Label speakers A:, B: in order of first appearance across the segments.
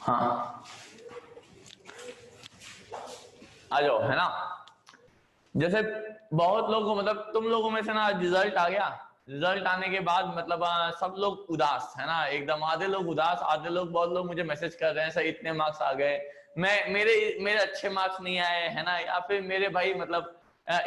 A: हाँ आ जाओ, है ना। जैसे बहुत लोगों को, मतलब तुम लोगों में से ना रिजल्ट आ गया, रिजल्ट आने के बाद मतलब सब लोग उदास, है ना, एकदम। आधे लोग उदास, आधे लोग, बहुत लोग मुझे मैसेज कर रहे हैं सर इतने मार्क्स आ गए, मैं मेरे मेरे अच्छे मार्क्स नहीं आए, है ना, या फिर मेरे भाई मतलब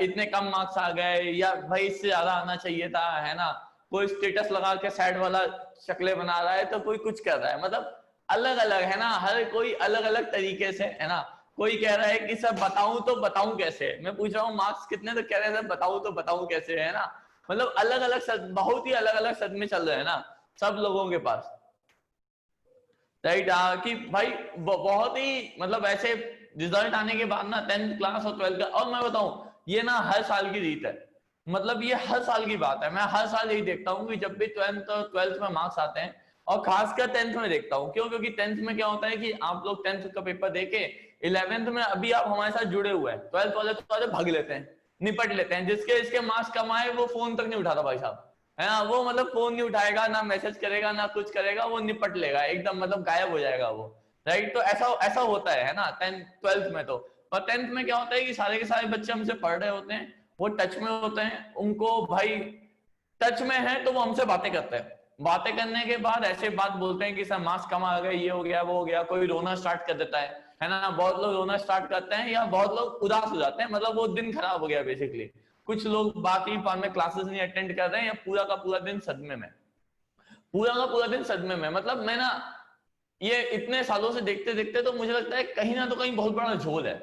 A: इतने कम मार्क्स आ गए, या भाई इससे ज्यादा आना चाहिए था, है ना। कोई स्टेटस लगा के सैड वाला शक्लें बना रहा है, तो कोई कुछ कर रहा है, मतलब अलग अलग, है ना, हर कोई अलग अलग तरीके से, है ना। कोई कह रहा है कि सर बताऊं तो बताऊं कैसे, मैं पूछ रहा हूँ मार्क्स कितने, तो कह रहे हैं सर बताऊं तो बताऊं कैसे, है ना। मतलब अलग अलग बहुत ही अलग अलग सदमे चल रहे हैं ना सब लोगों के पास, राइट। कि भाई बहुत ही मतलब ऐसे रिजल्ट आने के बाद ना 10th क्लास और 12th का, और मैं बताऊं ये ना हर साल की रीत है, मतलब ये हर साल की बात है। मैं हर साल यही देखता हूँ कि जब भी 12th और 12th में मार्क्स आते हैं, और खासकर 10th में देखता हूँ, क्यों, क्योंकि 10th में क्या होता है कि आप लोग 10th का पेपर देके 11th में अभी आप हमारे साथ जुड़े हुए हैं, 12th वाले तो आधे भाग लेते हैं, निपट लेते हैं, जिसके इसके मार्क्स कम आए वो फोन तक नहीं उठाता भाई साहब, है ना। वो मतलब फोन नहीं उठाएगा, ना मैसेज करेगा, ना कुछ करेगा, वो निपट लेगा एकदम, मतलब गायब हो जाएगा वो, राइट। तो ऐसा ऐसा होता है ना 10th 12th में तो। पर 10th में क्या होता है कि सारे के सारे बच्चे हमसे पढ़ रहे होते हैं, वो टच में होते हैं, उनको भाई टच में है, तो वो हमसे बातें करते हैं, बातें करने के बाद ऐसे बात बोलते हैं कि सर मार्क्स कम आ गए, ये हो गया वो हो गया, कोई रोना स्टार्ट कर देता है ना, बहुत लोग रोना स्टार्ट करते हैं, या बहुत लोग उदास हो जाते हैं, मतलब वो दिन खराब हो गया बेसिकली। कुछ लोग बाकी बाद में क्लासेस नहीं अटेंड कर रहे हैं, या पूरा का पूरा दिन सदमे में, पूरा का पूरा दिन सदमे में। मतलब मैं ना ये इतने सालों से देखते देखते तो मुझे लगता है कहीं ना तो कहीं बहुत बड़ा झोल है।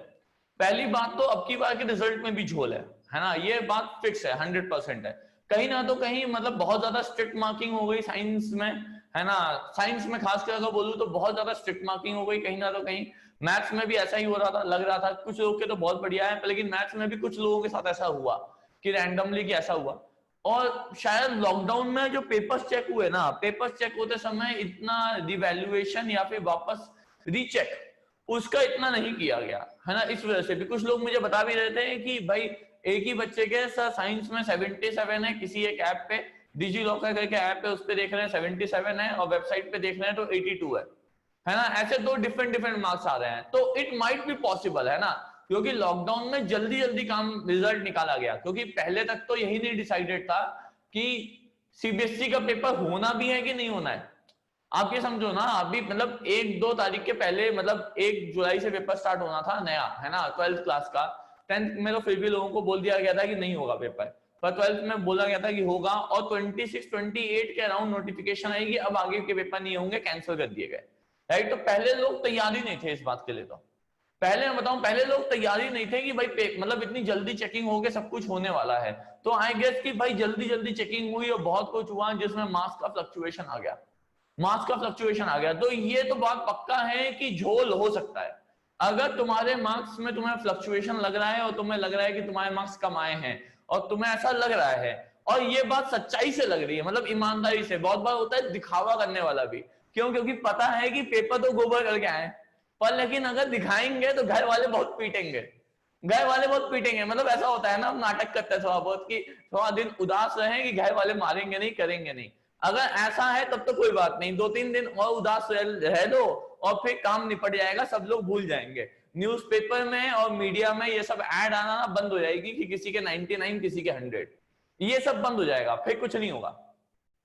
A: पहली बात तो अब की बार के रिजल्ट में भी झोल है ना, ये बात फिक्स है, 100% है। कहीं ना तो कहीं मतलब बहुत ज्यादा स्ट्रिक्ट मार्किंग हो गई साइंस में, है ना। साइंस में खासकर अगर बोलूं तो बहुत ज्यादा स्ट्रिक्ट मार्किंग हो गई कहीं ना तो कहीं। मैथ्स में भी ऐसा ही हो रहा था, लग रहा था कुछ लोग के तो बहुत बढ़िया है, लेकिन मैथ्स में भी कुछ लोगों के साथ ऐसा हुआ कि रैंडमली कि ऐसा हुआ। और शायद लॉकडाउन में जो पेपर्स चेक हुए ना, पेपर्स चेक होते समय इतना रिवैल्यूएशन या फिर वापस रीचेक उसका इतना नहीं किया गया, है ना। इस वजह से भी कुछ लोग मुझे बता भी रहे थे कि भाई एक ही बच्चे के सर साइंस में 77 है, किसी एक ऐप पे डिजी लॉकर करके ऐप है, उस पे देख रहे हैं 77 है, और वेबसाइट पे देख रहे हैं तो 82 है ना। ऐसे दो डिफरेंट डिफरेंट मार्क्स आ रहे हैं, तो इट माइट बी पॉसिबल, है ना। क्योंकि लॉकडाउन में जल्दी जल्दी काम रिजल्ट निकाला गया, क्योंकि पहले तक तो यही नहीं डिसाइडेड था कि सीबीएसई का पेपर होना भी है कि नहीं होना है। आप ये समझो ना, अभी मतलब 1-2 तारीख के पहले, मतलब 1 जुलाई से पेपर स्टार्ट होना था नया, है ना, 12th क्लास का। 10th में तो फिर भी लोगों को बोल दिया गया था कि नहीं होगा पेपर, पर 12th में बोला गया था कि होगा, और 26-28 के अराउंड नोटिफिकेशन आएगी, अब आगे के पेपर नहीं होंगे, कैंसिल कर दिए गए, राइट। तो पहले लोग तैयार ही नहीं थे इस बात के लिए, तो पहले मैं बताऊं, पहले लोग तैयार ही नहीं थे कि भाई मतलब इतनी जल्दी चेकिंग होके सब कुछ होने वाला है। तो आई गेस कि भाई जल्दी जल्दी चेकिंग हुई और बहुत कुछ हुआ, जिसमें मार्क्स का फ्लक्चुएशन आ गया, मार्क्स का फ्लक्चुएशन आ गया। तो ये तो बात पक्का है कि झोल हो सकता है। अगर तुम्हारे मार्क्स में तुम्हें फ्लक्चुएशन लग रहा है, और तुम्हें लग रहा है कि तुम्हारे मार्क्स कम आए हैं, और तुम्हें ऐसा लग रहा है, और ये बात सच्चाई से लग रही है, मतलब ईमानदारी से, बहुत बार होता है दिखावा करने वाला भी, क्यों, क्योंकि पता है कि पेपर तो गोबर करके आए, पर लेकिन अगर दिखाएंगे तो घर वाले बहुत पीटेंगे, घर वाले बहुत पीटेंगे। मतलब ऐसा होता है ना, हम नाटक करते हैं थोड़ा बहुत कि थोड़ा दिन उदास रहे कि घर वाले मारेंगे नहीं, करेंगे नहीं। अगर ऐसा है तब तो कोई बात नहीं, 2-3 दिन और उदास रह दो, और फिर काम निपट जाएगा, सब लोग भूल जाएंगे। न्यूज़पेपर में और मीडिया में ये सब ऐड आना ना बंद हो जाएगी कि किसी के 99 किसी के 100, ये सब बंद हो जाएगा, फिर कुछ नहीं होगा।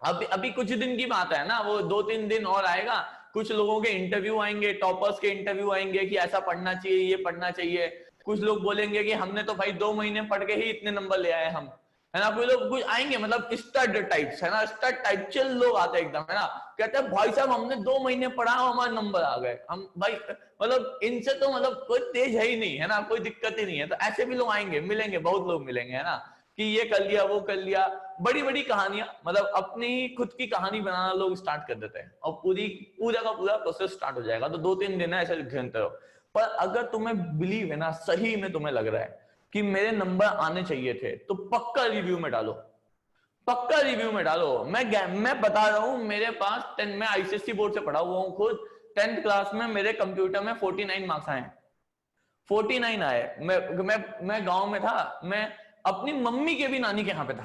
A: अभी अभी कुछ दिन की बात है ना, वो 2-3 दिन और आएगा, कुछ लोगों के इंटरव्यू आएंगे, टॉपर्स के इंटरव्यू आएंगे कि ऐसा पढ़ना चाहिए, ये पढ़ना चाहिए। कुछ लोग बोलेंगे कि हमने तो भाई 2 महीने पढ़ के ही इतने नंबर ले आए हम, है ना। कोई लोग कुछ आएंगे, मतलब स्टड टाइप्स, है ना, स्टड टाइप चिल लोग आते हैं एकदम, है ना। कहते हैं भाई साहब हमने 2 महीने पढ़ा, हमारे नंबर आ गए, हम भाई मतलब इनसे तो मतलब कोई तेज है ही नहीं, है ना, कोई दिक्कत ही नहीं है। तो ऐसे भी लोग आएंगे, मिलेंगे, बहुत लोग मिलेंगे, है ना, कि ये कर लिया वो कर लिया, बड़ी बड़ी कहानियां, मतलब अपनी खुद की कहानी बनाना लोग स्टार्ट कर देते हैं, और पूरा का पूरा प्रोसेस स्टार्ट हो जाएगा। तो 2-3 दिन है ऐसे घंटे रहो। पर अगर तुम्हें बिलीव है ना, सही में तुम्हें लग रहा है कि मेरे नंबर आने चाहिए थे, तो पक्का रिव्यू में डालो, पक्का रिव्यू में डालो। मैं बता रहा हूं, मेरे पास 10 में आईसीएससी बोर्ड से पढ़ा हुआ हूं खुद। 10th क्लास में मेरे कंप्यूटर में 49 मार्क्स आए, 49 आए। मैं गांव में था, मैं अपनी मम्मी के भी नानी के यहाँ पे था,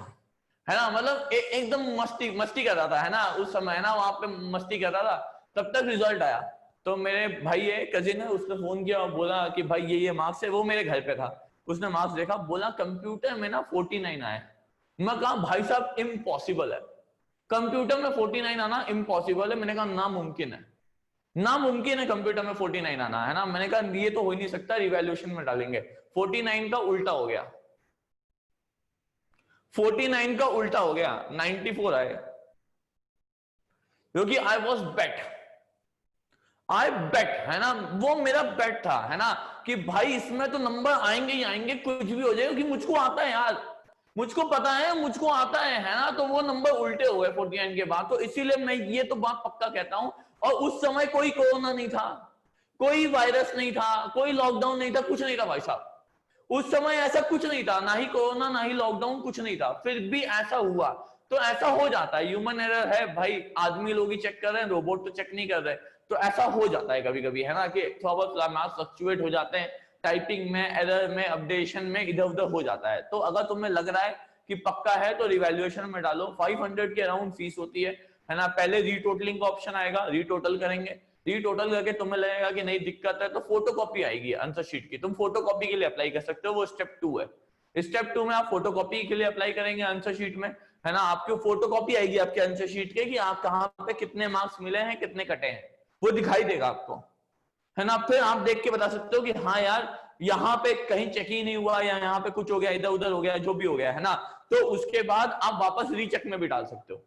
A: है ना। मतलब एकदम मस्ती मस्ती कर रहा था, है ना, उस समय, है ना, वहां पे मस्ती कर रहा था। तब तक रिजल्ट आया, तो मेरे भाई है, कजिन है, उसने फोन किया और बोला कि भाई ये मार्क्स है। वो मेरे घर पे था, उसने मार्क्स देखा, बोला कंप्यूटर में ना 49 आए। मैं कहा भाई साहब इम्पॉसिबल है, कंप्यूटर में 49 आना इम्पॉसिबल है। मैंने कहा नामुमकिन है, नामुमकिन है कंप्यूटर में 49 आना, है ना। मैंने कहा ये तो हो ही नहीं सकता, रिवैल्यूएशन में डालेंगे। 49 का उल्टा हो गया, 49 का उल्टा हो गया, 94 आए, क्योंकि आई वॉज बेट, आई बेट, है ना, वो मेरा बेट था, है ना, कि भाई इसमें तो नंबर आएंगे ही आएंगे, कुछ भी हो जाएगा, क्योंकि मुझको आता है यार, मुझको पता है, मुझको आता है ना। तो वो नंबर उल्टे हो गए 49 के बाद। तो इसीलिए मैं ये तो बात पक्का कहता हूं। और उस समय कोई कोरोना नहीं था, कोई वायरस नहीं था, कोई लॉकडाउन नहीं था, कुछ नहीं था भाई साहब। उस समय ऐसा कुछ नहीं था, ना ही कोरोना ना ही लॉकडाउन, कुछ नहीं था, फिर भी ऐसा हुआ। तो ऐसा हो जाता है, ह्यूमन एरर है भाई, आदमी लोग ही चेक कर रहे हैं, रोबोट तो चेक नहीं कर रहे। तो ऐसा हो जाता है कभी कभी, है ना, कि थोड़ा बहुत मार्क्स फ्लक्चुएट हो जाते हैं, टाइपिंग में, एरर में, अपडेशन में, इधर उधर हो जाता है। तो अगर तुम्हें लग रहा है कि पक्का है तो रिवैल्यूएशन में डालो। 500 के अराउंड फीस होती है ना। पहले रीटोटलिंग का ऑप्शन आएगा, रीटोटल करेंगे, रीटोटल करके तुम्हें लगेगा कि नहीं दिक्कत है, तो फोटोकॉपी आएगी आंसर शीट की, तुम फोटोकॉपी के लिए अप्लाई कर सकते हो, वो स्टेप 2 है। स्टेप 2 में आप फोटोकॉपी के लिए अप्लाई करेंगे आंसर शीट में, है ना। आपकी फोटोकॉपी आएगी आपके आंसर शीट के, कि आप कहाँ पे कितने मार्क्स मिले हैं, कितने कटे हैं, वो दिखाई देगा आपको, है ना। फिर आप देख के बता सकते हो कि हाँ यार यहाँ पे कहीं चेक ही नहीं हुआ, या यहाँ पे कुछ हो गया, इधर उधर हो गया, जो भी हो गया, है ना। तो उसके बाद आप वापस रीचेक में भी डाल सकते हो,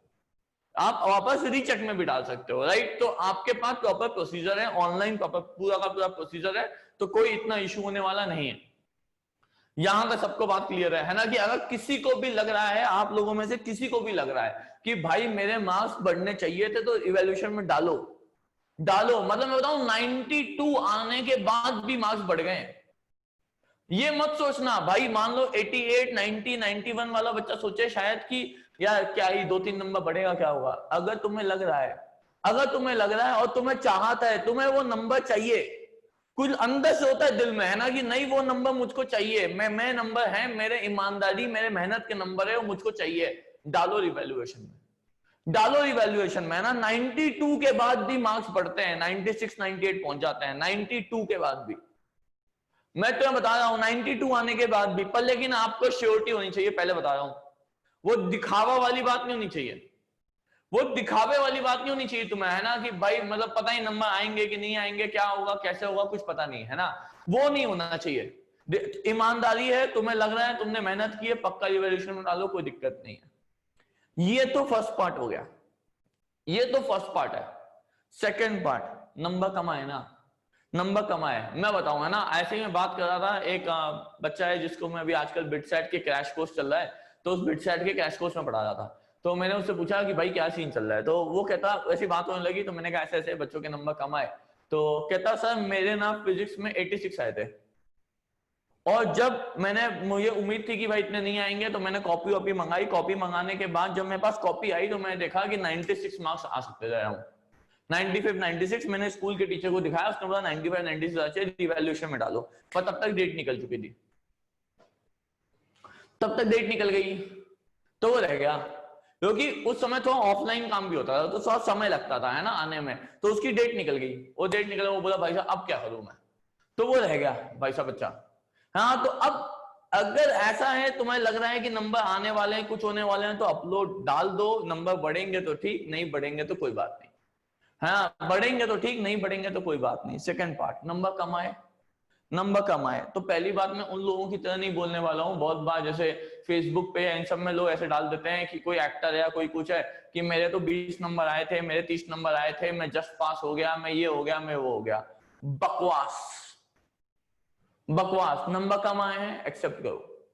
A: आप वापस रीचेक में भी डाल सकते हो, राइट। तो आपके पास प्रॉपर प्रोसीजर है, ऑनलाइन प्रॉपर पूरा का पूरा प्रोसीजर है, तो कोई इतना इशू होने वाला नहीं है। यहां तक सबको बात क्लियर है ना, कि अगर किसी को भी लग रहा है, आप लोगों में से किसी को भी लग रहा है कि भाई मेरे मार्क्स बढ़ने चाहिए थे, तो इवैल्यूएशन में डालो, डालो। मतलब मैं बताऊं 92 आने के बाद भी मार्क्स बढ़ गए। ये मत सोचना भाई, मान लो 88, 90, 91 वाला बच्चा सोचे शायद कि यार क्या ही 2-3 नंबर बढ़ेगा, क्या होगा। अगर तुम्हें लग रहा है, अगर तुम्हें लग रहा है और तुम्हें चाहता है, तुम्हें वो नंबर चाहिए, कुछ अंदर से होता है दिल में, है ना, कि नहीं वो नंबर मुझको चाहिए, मैं नंबर है, मेरे ईमानदारी, मेरे मेहनत के नंबर है, वो मुझको चाहिए, डालो रिवैल्यूएशन में, डालो रिवैल्यूएशन में, है ना। 92 के बाद भी मार्क्स बढ़ते हैं, 96, 98 पहुंच जाते हैं 92 के बाद भी। मैं तुम्हें बता रहा हूं 92 आने के बाद भी, पर लेकिन आपको श्योरिटी होनी चाहिए, पहले बता रहा हूं, वो दिखावा वाली बात नहीं होनी चाहिए, वो दिखावे वाली बात नहीं होनी चाहिए तुम्हें, है ना, कि भाई मतलब पता ही नंबर आएंगे कि नहीं आएंगे, क्या होगा कैसे होगा कुछ पता नहीं, है ना। वो नहीं होना चाहिए, ईमानदारी है, तुम्हें लग रहा है तुमने मेहनत की है, पक्का रिवैल्यूएशन में डालो, कोई दिक्कत नहीं है। ये तो फर्स्ट पार्ट हो गया, ये तो फर्स्ट पार्ट है। सेकेंड पार्ट, नंबर कमाए ना, नंबर कमाए। मैं बताऊं, है ना, ऐसे ही मैं बात कर रहा था, एक बच्चा है जिसको मैं अभी आजकल बिटसेट के क्रैश कोर्स चल रहा है, तो उस बिटसेट के क्रैश कोर्स में पढ़ा रहा था। तो मैंने उससे पूछा कि भाई क्या सीन चल रहा है, तो वो कहता, ऐसी बात होने लगी, तो मैंने कहा ऐसे ऐसे बच्चों के नंबर कम आए। तो कहता सर मेरे ना फिजिक्स में 86 आए थे, और जब मैंने, मुझे उम्मीद थी कि भाई इतने नहीं आएंगे, तो मैंने कॉपी वॉपी मंगाई, कॉपी मंगाने के बाद जब मेरे पास कॉपी आई, तो मैंने देखा कि 96 मार्क्स आ सकते थे, 95, 96। मैंने स्कूल के टीचर को दिखाया, उसने बोला 95, 96 अच्छे, रिवैल्यूएशन में डालो। पर तब तक डेट निकल चुकी थी, तब तक डेट निकल गई, तो वो रह गया, क्योंकि उस समय थोड़ा ऑफलाइन काम भी होता था, तो थोड़ा समय लगता था, है ना, आने में। तो उसकी डेट निकल गई, वो डेट निकल, वो बोला भाई साहब अब क्या करूं मैं, तो वो रह गया भाई साहब बच्चा। हाँ, तो अब अगर ऐसा है, तुम्हें लग रहा है कि नंबर आने वाले हैं, कुछ होने वाले हैं, तो अपलोड डाल दो, नंबर बढ़ेंगे तो ठीक, नहीं बढ़ेंगे तो कोई बात नहीं, हाँ, बढ़ेंगे तो ठीक, नहीं बढ़ेंगे तो कोई बात नहीं। सेकंड पार्ट, नंबर कमाए, नंबर कमाए। तो पहली बात, मैं उन लोगों की तरह नहीं बोलने वाला हूँ, बहुत बार जैसे फेसबुक पे इन सब में लोग ऐसे डाल देते हैं कि कोई एक्टर है या कोई कुछ है कि मेरे तो 20 नंबर आए थे, मेरे 30 नंबर आए थे, मैं जस्ट पास हो गया, मैं ये हो गया, मैं वो हो गया। बकवास, बकवास। नंबर कमाए हैं, एक्सेप्ट करो,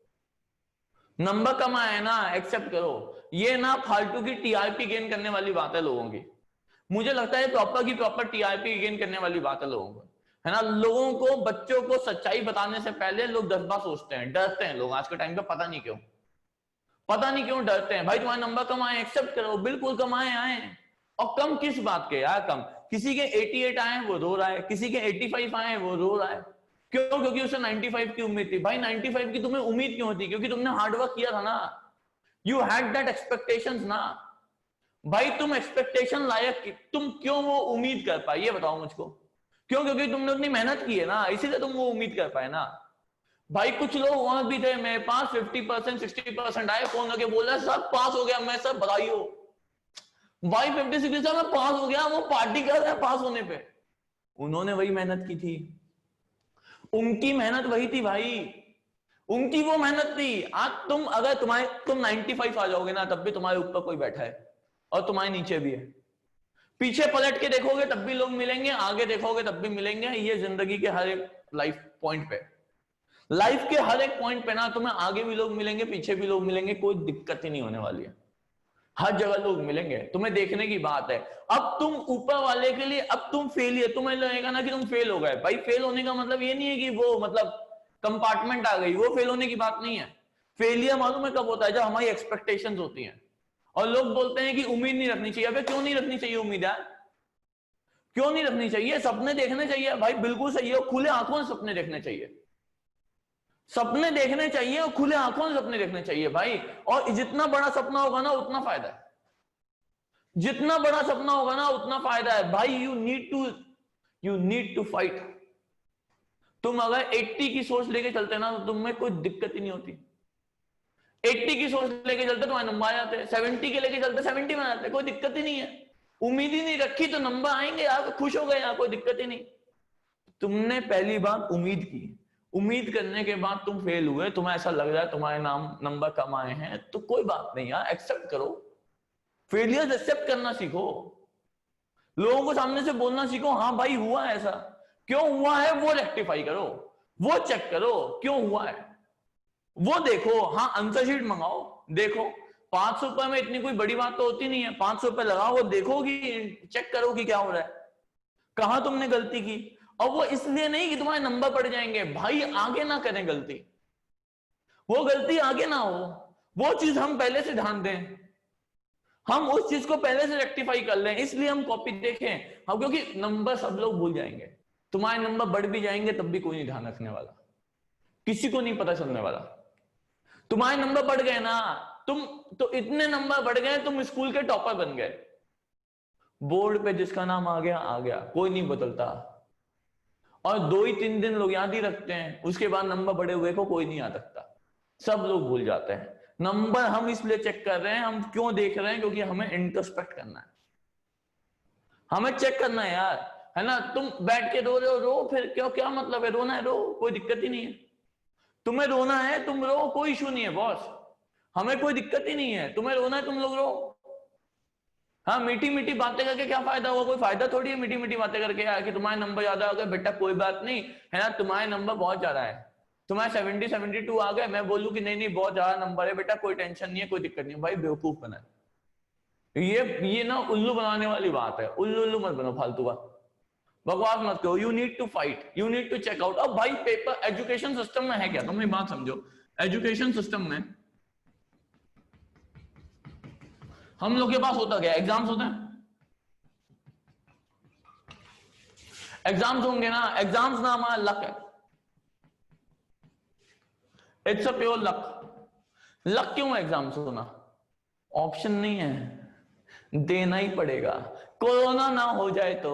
A: नंबर कमाए हैं ना, एक्सेप्ट करो। ये ना फालतू की टीआरपी गेन करने वाली बात है लोगों की, मुझे लगता है प्रॉपर की प्रॉपर टीआरपी गेन करने वाली बात है लोगों को, है ना। लोगों को, बच्चों को सच्चाई बताने से पहले लोग 10 बार सोचते हैं, डरते हैं लोग आज के टाइम पे, पता नहीं क्यों, पता नहीं क्यों डरते हैं। भाई तुम्हारे नंबर कम आए, एक्सेप्ट करो, बिल्कुल कम आए, आए। और कम किस बात के यार, कम किसी के 88 आए वो रो रहा है, किसी के 85 आए वो रो रहा है, क्यों? क्योंकि उसे 95 की उम्मीद थी। भाई 95 की तुम्हें उम्मीद क्यों थी? क्योंकि तुमने हार्डवर्क किया था ना, यू हैड दैट एक्सपेक्टेशंस ना। भाई तुम एक्सपेक्टेशन लायक, तुम क्यों वो उम्मीद कर पाए, ये बताओ मुझको। क्यों? क्योंकि तुमने उतनी मेहनत की है ना, इसीलिए तुम वो उम्मीद कर पाए ना। भाई कुछ लोग वहां भी थे, मेरे पास 50% 60% आए, फोन करके बोल रहा सर पास हो गया मैं, सर बधाई हो। भाई 50-60 में पास हो गया, वो पार्टी कर रहा है पास होने पे। उन्होंने वही मेहनत की थी, उनकी मेहनत वही थी भाई, उनकी वो मेहनत थी। आज तुम अगर तुम 95 आ जाओगे ना, तब भी तुम्हारे ऊपर कोई बैठा है और तुम्हारे नीचे भी है। पीछे पलट के देखोगे तब भी लोग मिलेंगे, आगे देखोगे तब भी मिलेंगे। ये जिंदगी के हर एक लाइफ पॉइंट पे, लाइफ के हर एक पॉइंट पे ना तुम्हें आगे भी लोग मिलेंगे, पीछे भी लोग मिलेंगे, कोई दिक्कत ही नहीं होने वाली है। हर जगह लोग मिलेंगे, तुम्हें देखने की बात है। अब तुम ऊपर वाले के लिए, अब तुम फेलियर, तुम्हें लगेगा ना कि तुम फेल हो गए। भाई फेल होने का मतलब ये नहीं है कि वो मतलब कंपार्टमेंट आ गई, वो फेल होने की बात नहीं है। फेलियर मालूम है कब होता है? जब हमारी एक्सपेक्टेशंस होती हैं और लोग बोलते हैं कि उम्मीद नहीं रखनी चाहिए। अबे क्यों नहीं रखनी चाहिए उम्मीद यार? क्यों नहीं रखनी चाहिए? सपने देखने चाहिए भाई, बिल्कुल सही है, खुले आंखों से सपने देखने चाहिए, सपने देखने चाहिए और खुले आंखों से सपने देखने चाहिए भाई। और जितना बड़ा सपना होगा ना उतना फायदा है, जितना बड़ा सपना होगा ना उतना फायदा है भाई। You need to fight. तुम अगर 80 की सोच लेके चलते ना तो तुम्हें कोई दिक्कत ही नहीं होती। 80 की सोच लेके चलते तुम्हारे नंबर आ जाते, 70 के लेके चलते 70 में आ जाते, कोई दिक्कत ही नहीं है। उम्मीद ही नहीं रखी तो नंबर आएंगे यार, खुश हो गए यार, कोई दिक्कत ही नहीं। तुमने पहली बार उम्मीद की, उम्मीद करने के बाद तुम फेल हुए, तुम्हें ऐसा लग रहा है तुम्हारे नाम नंबर कम आए हैं, तो कोई बात नहीं यार, एक्सेप्ट करो। फेलियर एक्सेप्ट करना सीखो, लोगों को सामने से बोलना सीखो, हाँ भाई हुआ ऐसा, क्यों हुआ है वो रेक्टिफाई करो, वो चेक करो क्यों हुआ है, वो देखो। हाँ आंसर शीट मंगाओ, देखो 500 रुपए में इतनी कोई बड़ी बात तो होती नहीं है, 500 रुपए लगाओ, वो देखो कि चेक करो कि क्या हो रहा है, कहां तुमने गलती की। और वो इसलिए नहीं कि तुम्हारे नंबर पड़ जाएंगे, भाई आगे ना करें गलती, वो गलती आगे ना हो, वो चीज हम पहले से ध्यान दें, हम उस चीज को पहले से रेक्टिफाई कर लें। इसलिए हम कॉपी देखें हम, क्योंकि नंबर सब लोग भूल जाएंगे, तुम्हारे नंबर बढ़ भी जाएंगे तब भी कोई नहीं ध्यान रखने वाला, किसी को नहीं पता चलने वाला। तुम्हारे नंबर बढ़ गए ना, तुम तो इतने नंबर बढ़ गए तुम स्कूल के टॉपर बन गए, बोर्ड पे जिसका नाम आ गया आ गया, कोई नहीं बदलता। और 2 ही 3 दिन लोग याद ही रखते हैं, उसके बाद नंबर बढ़े हुए को कोई नहीं याद रखता, सब लोग भूल जाते हैं। नंबर हम इसलिए चेक कर रहे हैं, हम क्यों देख रहे हैं? क्योंकि हमें इंट्रोस्पेक्ट करना है, हमें चेक करना है यार, है ना। तुम बैठ के रो रहे हो, रो फिर, क्यों, क्या मतलब है? रोना है रो, कोई दिक्कत ही नहीं है। तुम्हें रोना है तुम रो, कोई इशू नहीं है बॉस, हमें कोई दिक्कत ही नहीं है। तुम्हें रोना है तुम लोग रो। हाँ मीठी मीठी बातें करके क्या फायदा हुआ? कोई फायदा थोड़ी है मीठी मीठी बातें करके यार, कि तुम्हारे नंबर ज्यादा हो गए। बेटा कोई बात नहीं है ना, तुम्हारे नंबर बहुत ज्यादा है, तुम्हारे 70-72 आ गए, मैं बोलूं कि नहीं नहीं बहुत ज्यादा नंबर है बेटा, कोई टेंशन नहीं है, कोई दिक्कत नहीं है, भाई बेवकूफ बना है। ये ना उल्लू बनाने वाली बात है, उल्लू उल्लू मत बनो फालतू बात, बकवास मत करो। You need to fight, you need to check out. अब भाई पेपर एजुकेशन सिस्टम में है क्या, तुम एक बात समझो, एजुकेशन सिस्टम में हम लोग के पास होता क्या, एग्जाम्स होते हैं, एग्जाम्स होंगे ना, एग्जाम्स ना हमारा लक है, it's a pure luck. Luck क्यों एग्जाम्स होना? ऑप्शन नहीं है, देना ही पड़ेगा। कोरोना ना हो जाए तो,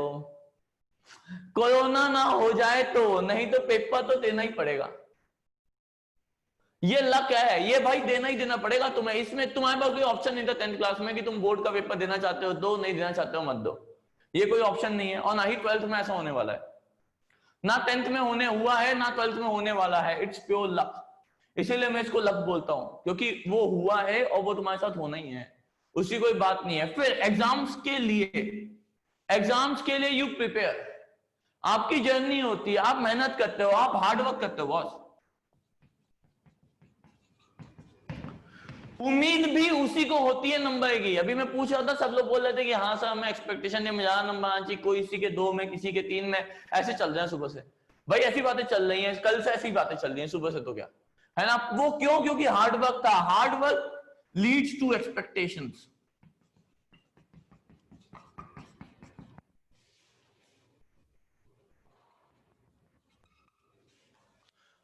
A: कोरोना ना हो जाए तो, नहीं तो पेपर तो देना ही पड़ेगा। ये लक है, ये भाई देना ही देना पड़ेगा तुम्हें। इसमें तुम्हारे पास कोई ऑप्शन नहीं था 10th क्लास में कि तुम बोर्ड का पेपर देना चाहते हो दो, नहीं देना चाहते हो मत दो, ये कोई ऑप्शन नहीं है। और ना ही 12th में ऐसा होने वाला है, ना 10th में होने हुआ है, ना 12th में होने वाला है। इट्स प्योर लक, इसीलिए मैं इसको लक बोलता हूं, क्योंकि वो हुआ है और वो तुम्हारे साथ होना ही है, उसकी कोई बात नहीं है। फिर एग्जाम्स के लिए, एग्जाम्स के लिए यू प्रिपेयर, आपकी जर्नी होती है, आप मेहनत करते हो, आप हार्डवर्क करते हो बॉस। उम्मीद भी उसी को होती है नंबर की। अभी मैं पूछ रहा था, सब लोग बोल रहे थे कि हाँ सर हमें एक्सपेक्टेशन है ज्यादा नंबर आना चाहिए, कोई इसी के 2 में, किसी के 3 में, ऐसे चल रहे हैं सुबह से। भाई ऐसी बातें चल रही हैं, कल से ऐसी बातें चल रही हैं सुबह से, तो क्या है ना। वो क्यों? क्योंकि हार्डवर्क था, hard work leads to expectations.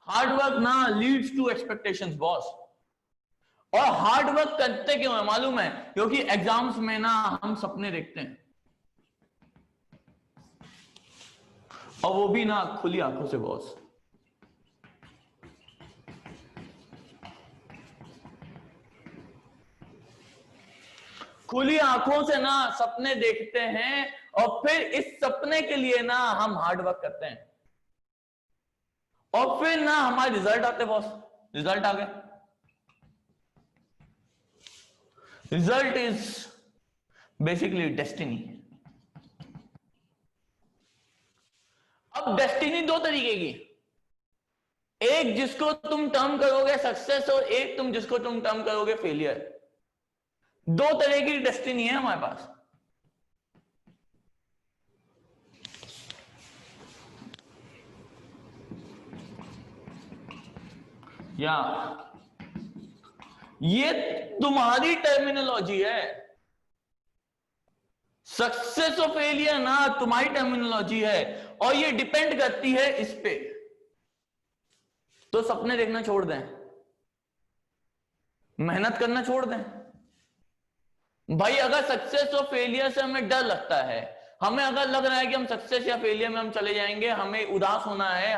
A: Hard work ना लीड्स टू एक्सपेक्टेशंस बॉस। और हार्ड वर्क करते क्यों है मालूम है? क्योंकि एग्जाम्स में ना हम सपने देखते हैं, और वो भी ना खुली आंखों से बॉस। खुली आंखों से ना सपने देखते हैं और फिर इस सपने के लिए ना हम हार्ड वर्क करते हैं और फिर ना हमारे रिजल्ट आते बॉस। रिजल्ट आ गए। Result is basically destiny. अब डेस्टिनी दो तरीके की, एक जिसको तुम टर्म करोगे सक्सेस और एक तुम जिसको तुम टर्म करोगे फेलियर। दो तरह की डेस्टिनी है हमारे पास। या ये तुम्हारी टर्मिनोलॉजी है। सक्सेस और फेलियर ना तुम्हारी टर्मिनोलॉजी है और ये डिपेंड करती है इस पे। तो सपने देखना छोड़ दें, मेहनत करना छोड़ दें। भाई अगर सक्सेस और फेलियर से हमें डर लगता है, हमें अगर लग रहा है कि हम सक्सेस या फेलियर में हम चले जाएंगे, हमें उदास होना है,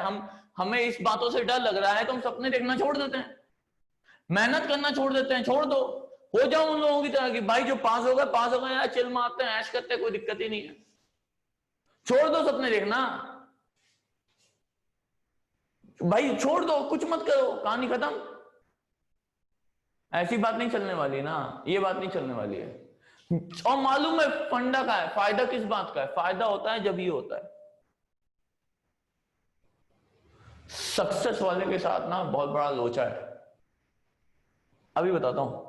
A: हमें इस बातों से डर लग रहा है, तो हम सपने देखना छोड़ देते हैं, मेहनत करना छोड़ देते हैं। छोड़ दो, हो जाओ उन लोगों की तरह की, भाई जो पास हो गए यार, चिल मारते हैं, ऐश करते हैं, कोई दिक्कत ही नहीं है। छोड़ दो सपने देखना भाई, छोड़ दो, कुछ मत करो, कहानी खत्म। ऐसी बात नहीं चलने वाली ना, ये बात नहीं चलने वाली है। और मालूम है फंडा का है, फायदा किस बात का है? फायदा होता है जब ये होता है। सक्सेस वाले के साथ ना बहुत बड़ा लोचा है, अभी बताता हूं।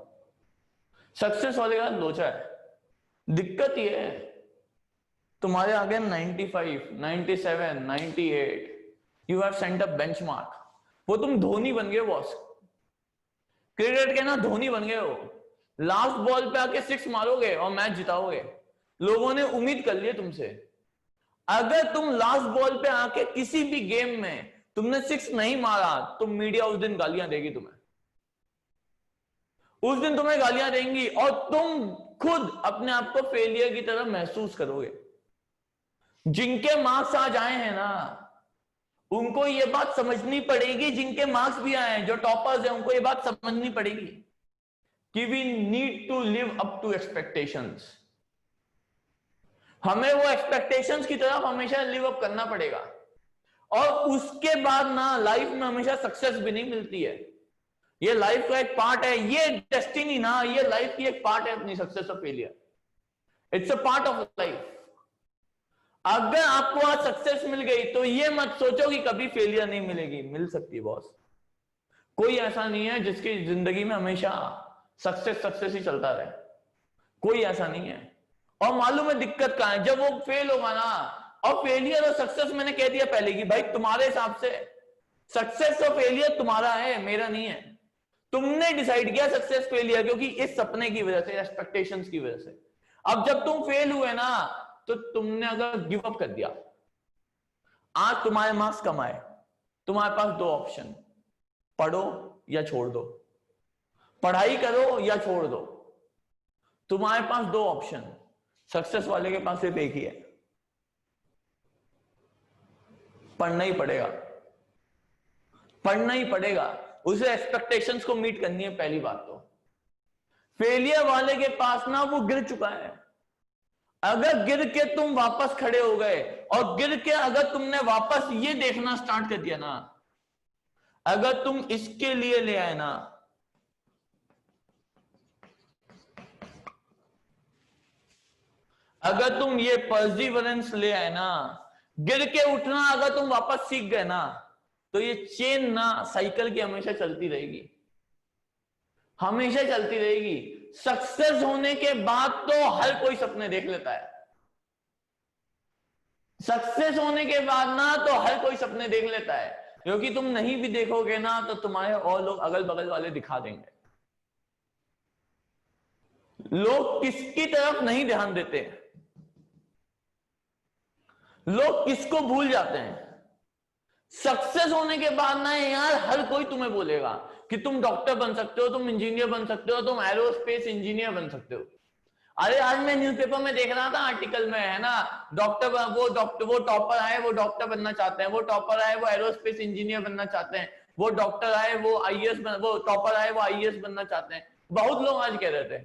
A: सक्सेस वाले का लोचा है। दिक्कत ये है, तुम्हारे आगे 95, 97, 98, you have sent a benchmark. वो तुम धोनी बन गए बॉस, क्रिकेट के ना धोनी बन गए हो। लास्ट बॉल पे आके 6 मारोगे और मैच जिताओगे, लोगों ने उम्मीद कर ली तुमसे। अगर तुम लास्ट बॉल पे आके किसी भी गेम में तुमने 6 नहीं मारा, तो मीडिया उस दिन गालियां देगी तुम्हें, उस दिन तुम्हें गालियां देंगी और तुम खुद अपने आप को फेलियर की तरह महसूस करोगे। जिनके मार्क्स आज आए हैं ना, उनको ये बात समझनी पड़ेगी, जिनके मार्क्स भी आए हैं, जो टॉपर्स हैं, उनको ये बात समझनी पड़ेगी कि we need to live up to expectations. हमें वो एक्सपेक्टेशंस की तरफ हमेशा लिव अप करना पड़ेगा। और उसके बाद ना लाइफ में हमेशा सक्सेस भी नहीं मिलती है। ये लाइफ का एक पार्ट है, ये डेस्टिनी ना, ये लाइफ की एक पार्ट है अपनी, सक्सेस और failure, it's a part of life. अगर आपको आज सक्सेस मिल गई तो ये मत सोचो कि कभी फेलियर नहीं मिलेगी, मिल सकती है बॉस। कोई ऐसा नहीं है जिसकी जिंदगी में हमेशा सक्सेस ही चलता रहे, कोई ऐसा नहीं है। और मालूम है दिक्कत कहां है? जब वो फेल होगा ना, और फेलियर और सक्सेस मैंने कह दिया पहले की, भाई तुम्हारे हिसाब से सक्सेस और फेलियर तुम्हारा है, मेरा नहीं है। तुमने डिसाइड किया सक्सेस फेलियर, क्योंकि इस सपने की वजह से, एक्सपेक्टेशंस की वजह से। अब जब तुम फेल हुए ना, तो तुमने अगर गिव अप कर दिया, आज तुम्हारे मार्क्स कम आए, तुम्हारे पास 2 ऑप्शन, पढ़ो या छोड़ दो, पढ़ाई करो या छोड़ दो। तुम्हारे पास 2 ऑप्शन, सक्सेस वाले के पास सिर्फ एक ही है, पढ़ना ही पड़ेगा, पढ़ना ही पड़ेगा। उसे एक्सपेक्टेशंस को मीट करनी है पहली बात तो। फेलियर वाले के पास ना वो गिर चुका है। अगर गिर के तुम वापस खड़े हो गए, और गिर के अगर तुमने वापस ये देखना स्टार्ट कर दिया ना, अगर तुम इसके लिए ले आए ना, अगर तुम ये परसिवरेंस ले आए ना, गिर के उठना अगर तुम वापस सीख गए ना, तो ये चेन ना साइकिल की हमेशा चलती रहेगी, हमेशा चलती रहेगी। सक्सेस होने के बाद तो हर कोई सपने देख लेता है। सक्सेस होने के बाद ना तो हर कोई सपने देख लेता है, क्योंकि तुम नहीं भी देखोगे ना तो तुम्हारे और लोग अगल बगल वाले दिखा देंगे। लोग किसकी तरफ नहीं ध्यान देते, लोग किसको भूल जाते हैं। सक्सेस होने के बाद ना यार हर कोई तुम्हें बोलेगा कि तुम डॉक्टर बन सकते हो, तुम इंजीनियर बन सकते हो, तुम एरोस्पेस इंजीनियर बन सकते हो। अरे आज मैं न्यूज़पेपर में देख रहा था आर्टिकल में, है ना, वो टॉपर आए वो डॉक्टर बनना चाहते हैं, वो टॉपर आए वो एरोस्पेस इंजीनियर बनना चाहते हैं, वो डॉक्टर आए वो आईएएस वो टॉपर आए वो आईएएस बनना चाहते हैं। बहुत लोग आज कह रहे थे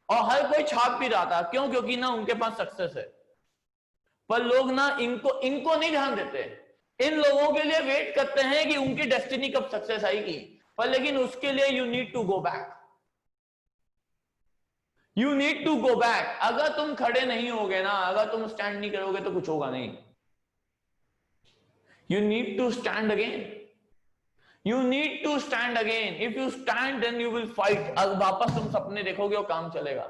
A: और हर कोई छाप भी रहा था। क्यों? क्योंकि ना उनके पास सक्सेस है। पर लोग ना इनको नहीं ध्यान देते। इन लोगों के लिए वेट करते हैं कि उनकी डेस्टिनी कब सक्सेस आएगी। पर लेकिन उसके लिए you need to go back, you need to go back. अगर तुम खड़े नहीं होगे ना, अगर तुम स्टैंड नहीं करोगे तो कुछ होगा नहीं। You need to stand again, you need to stand again. If you stand then you will fight. अब वापस तुम सपने देखोगे और काम चलेगा।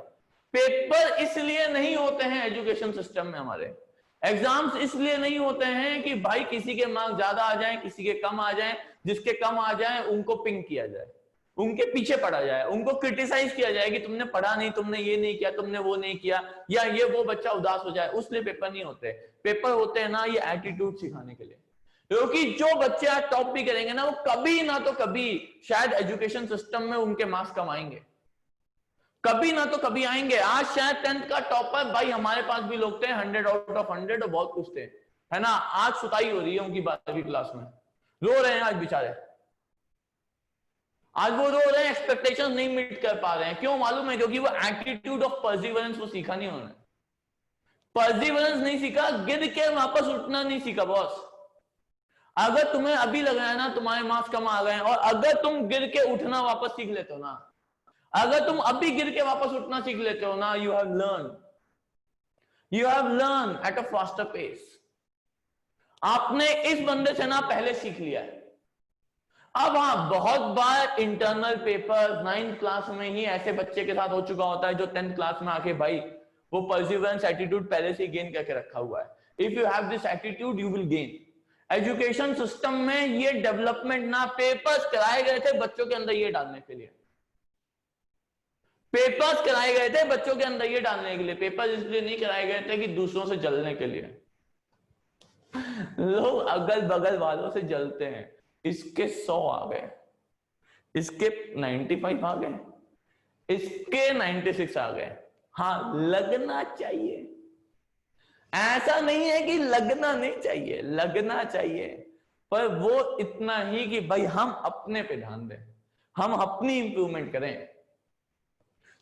A: पेपर इसलिए नहीं होते हैं एजुकेशन सिस्टम में हमारे, एग्जाम्स इसलिए नहीं होते हैं कि भाई किसी के मार्क्स ज्यादा आ जाएं, किसी के कम आ जाएं। जिसके कम आ जाएं उनको पिंग किया जाए, उनके पीछे पड़ा जाए, उनको क्रिटिसाइज किया जाए कि तुमने पढ़ा नहीं, तुमने ये नहीं किया, तुमने वो नहीं किया, या ये वो बच्चा उदास हो जाए। उसलिए पेपर नहीं होते। पेपर होते हैं ना ये एटीट्यूड सिखाने के लिए। क्योंकि जो बच्चे आज टॉप भी करेंगे ना, वो कभी ना तो कभी शायद एजुकेशन सिस्टम में उनके मार्क्स कम आएंगे, कभी ना तो कभी आएंगे। आज शायद 10th का टॉपर, भाई हमारे पास भी लोग थे 100 आउट ऑफ 100 और बहुत कुछ थे, है ना। आज सुताई हो रही है उनकी 12वीं क्लास में, रो रहे हैं आज बेचारे। आज वो रो रहे हैं, एक्सपेक्टेशन नहीं मीट कर पा रहे हैं। क्यों? मालूम है, क्योंकि वो एटीट्यूड ऑफ परसिवरेंस वो सीखा नहीं उन्होंने। परसिवरेंस नहीं सीखा, गिर के वापस उठना नहीं सीखा बॉस। अगर तुम्हें अभी लग रहा है ना तुम्हारे मार्क्स कम आ गए हैं, और अगर तुम गिर के उठना वापस सीख लेते हो ना, अगर तुम अभी गिर के वापस उठना सीख लेते हो ना, you have learn at a faster pace. आपने इस बंदे से ना पहले सीख लिया है। अब हाँ, बहुत बार इंटरनल पेपर 9th क्लास में ही ऐसे बच्चे के साथ हो चुका होता है जो 10th क्लास में आके भाई वो परसिवरेंस एटीट्यूड पहले से गेन करके रखा हुआ है। If you have this attitude you will gain. Education system में ये डेवलपमेंट ना पेपर्स कराए गए थे बच्चों के अंदर ये डालने के लिए, पेपर्स कराए गए थे बच्चों के अंदर ये डालने के लिए। पेपर इसलिए नहीं कराए गए थे कि दूसरों से जलने के लिए। लोग अगल बगल वालों से जलते हैं, इसके 100 आ गए, इसके 95 आ गए, इसके 96 आ गए। हाँ, लगना चाहिए, ऐसा नहीं है कि लगना नहीं चाहिए, लगना चाहिए, पर वो इतना ही कि भाई हम अपने पे ध्यान दें, हम अपनी इंप्रूवमेंट करें।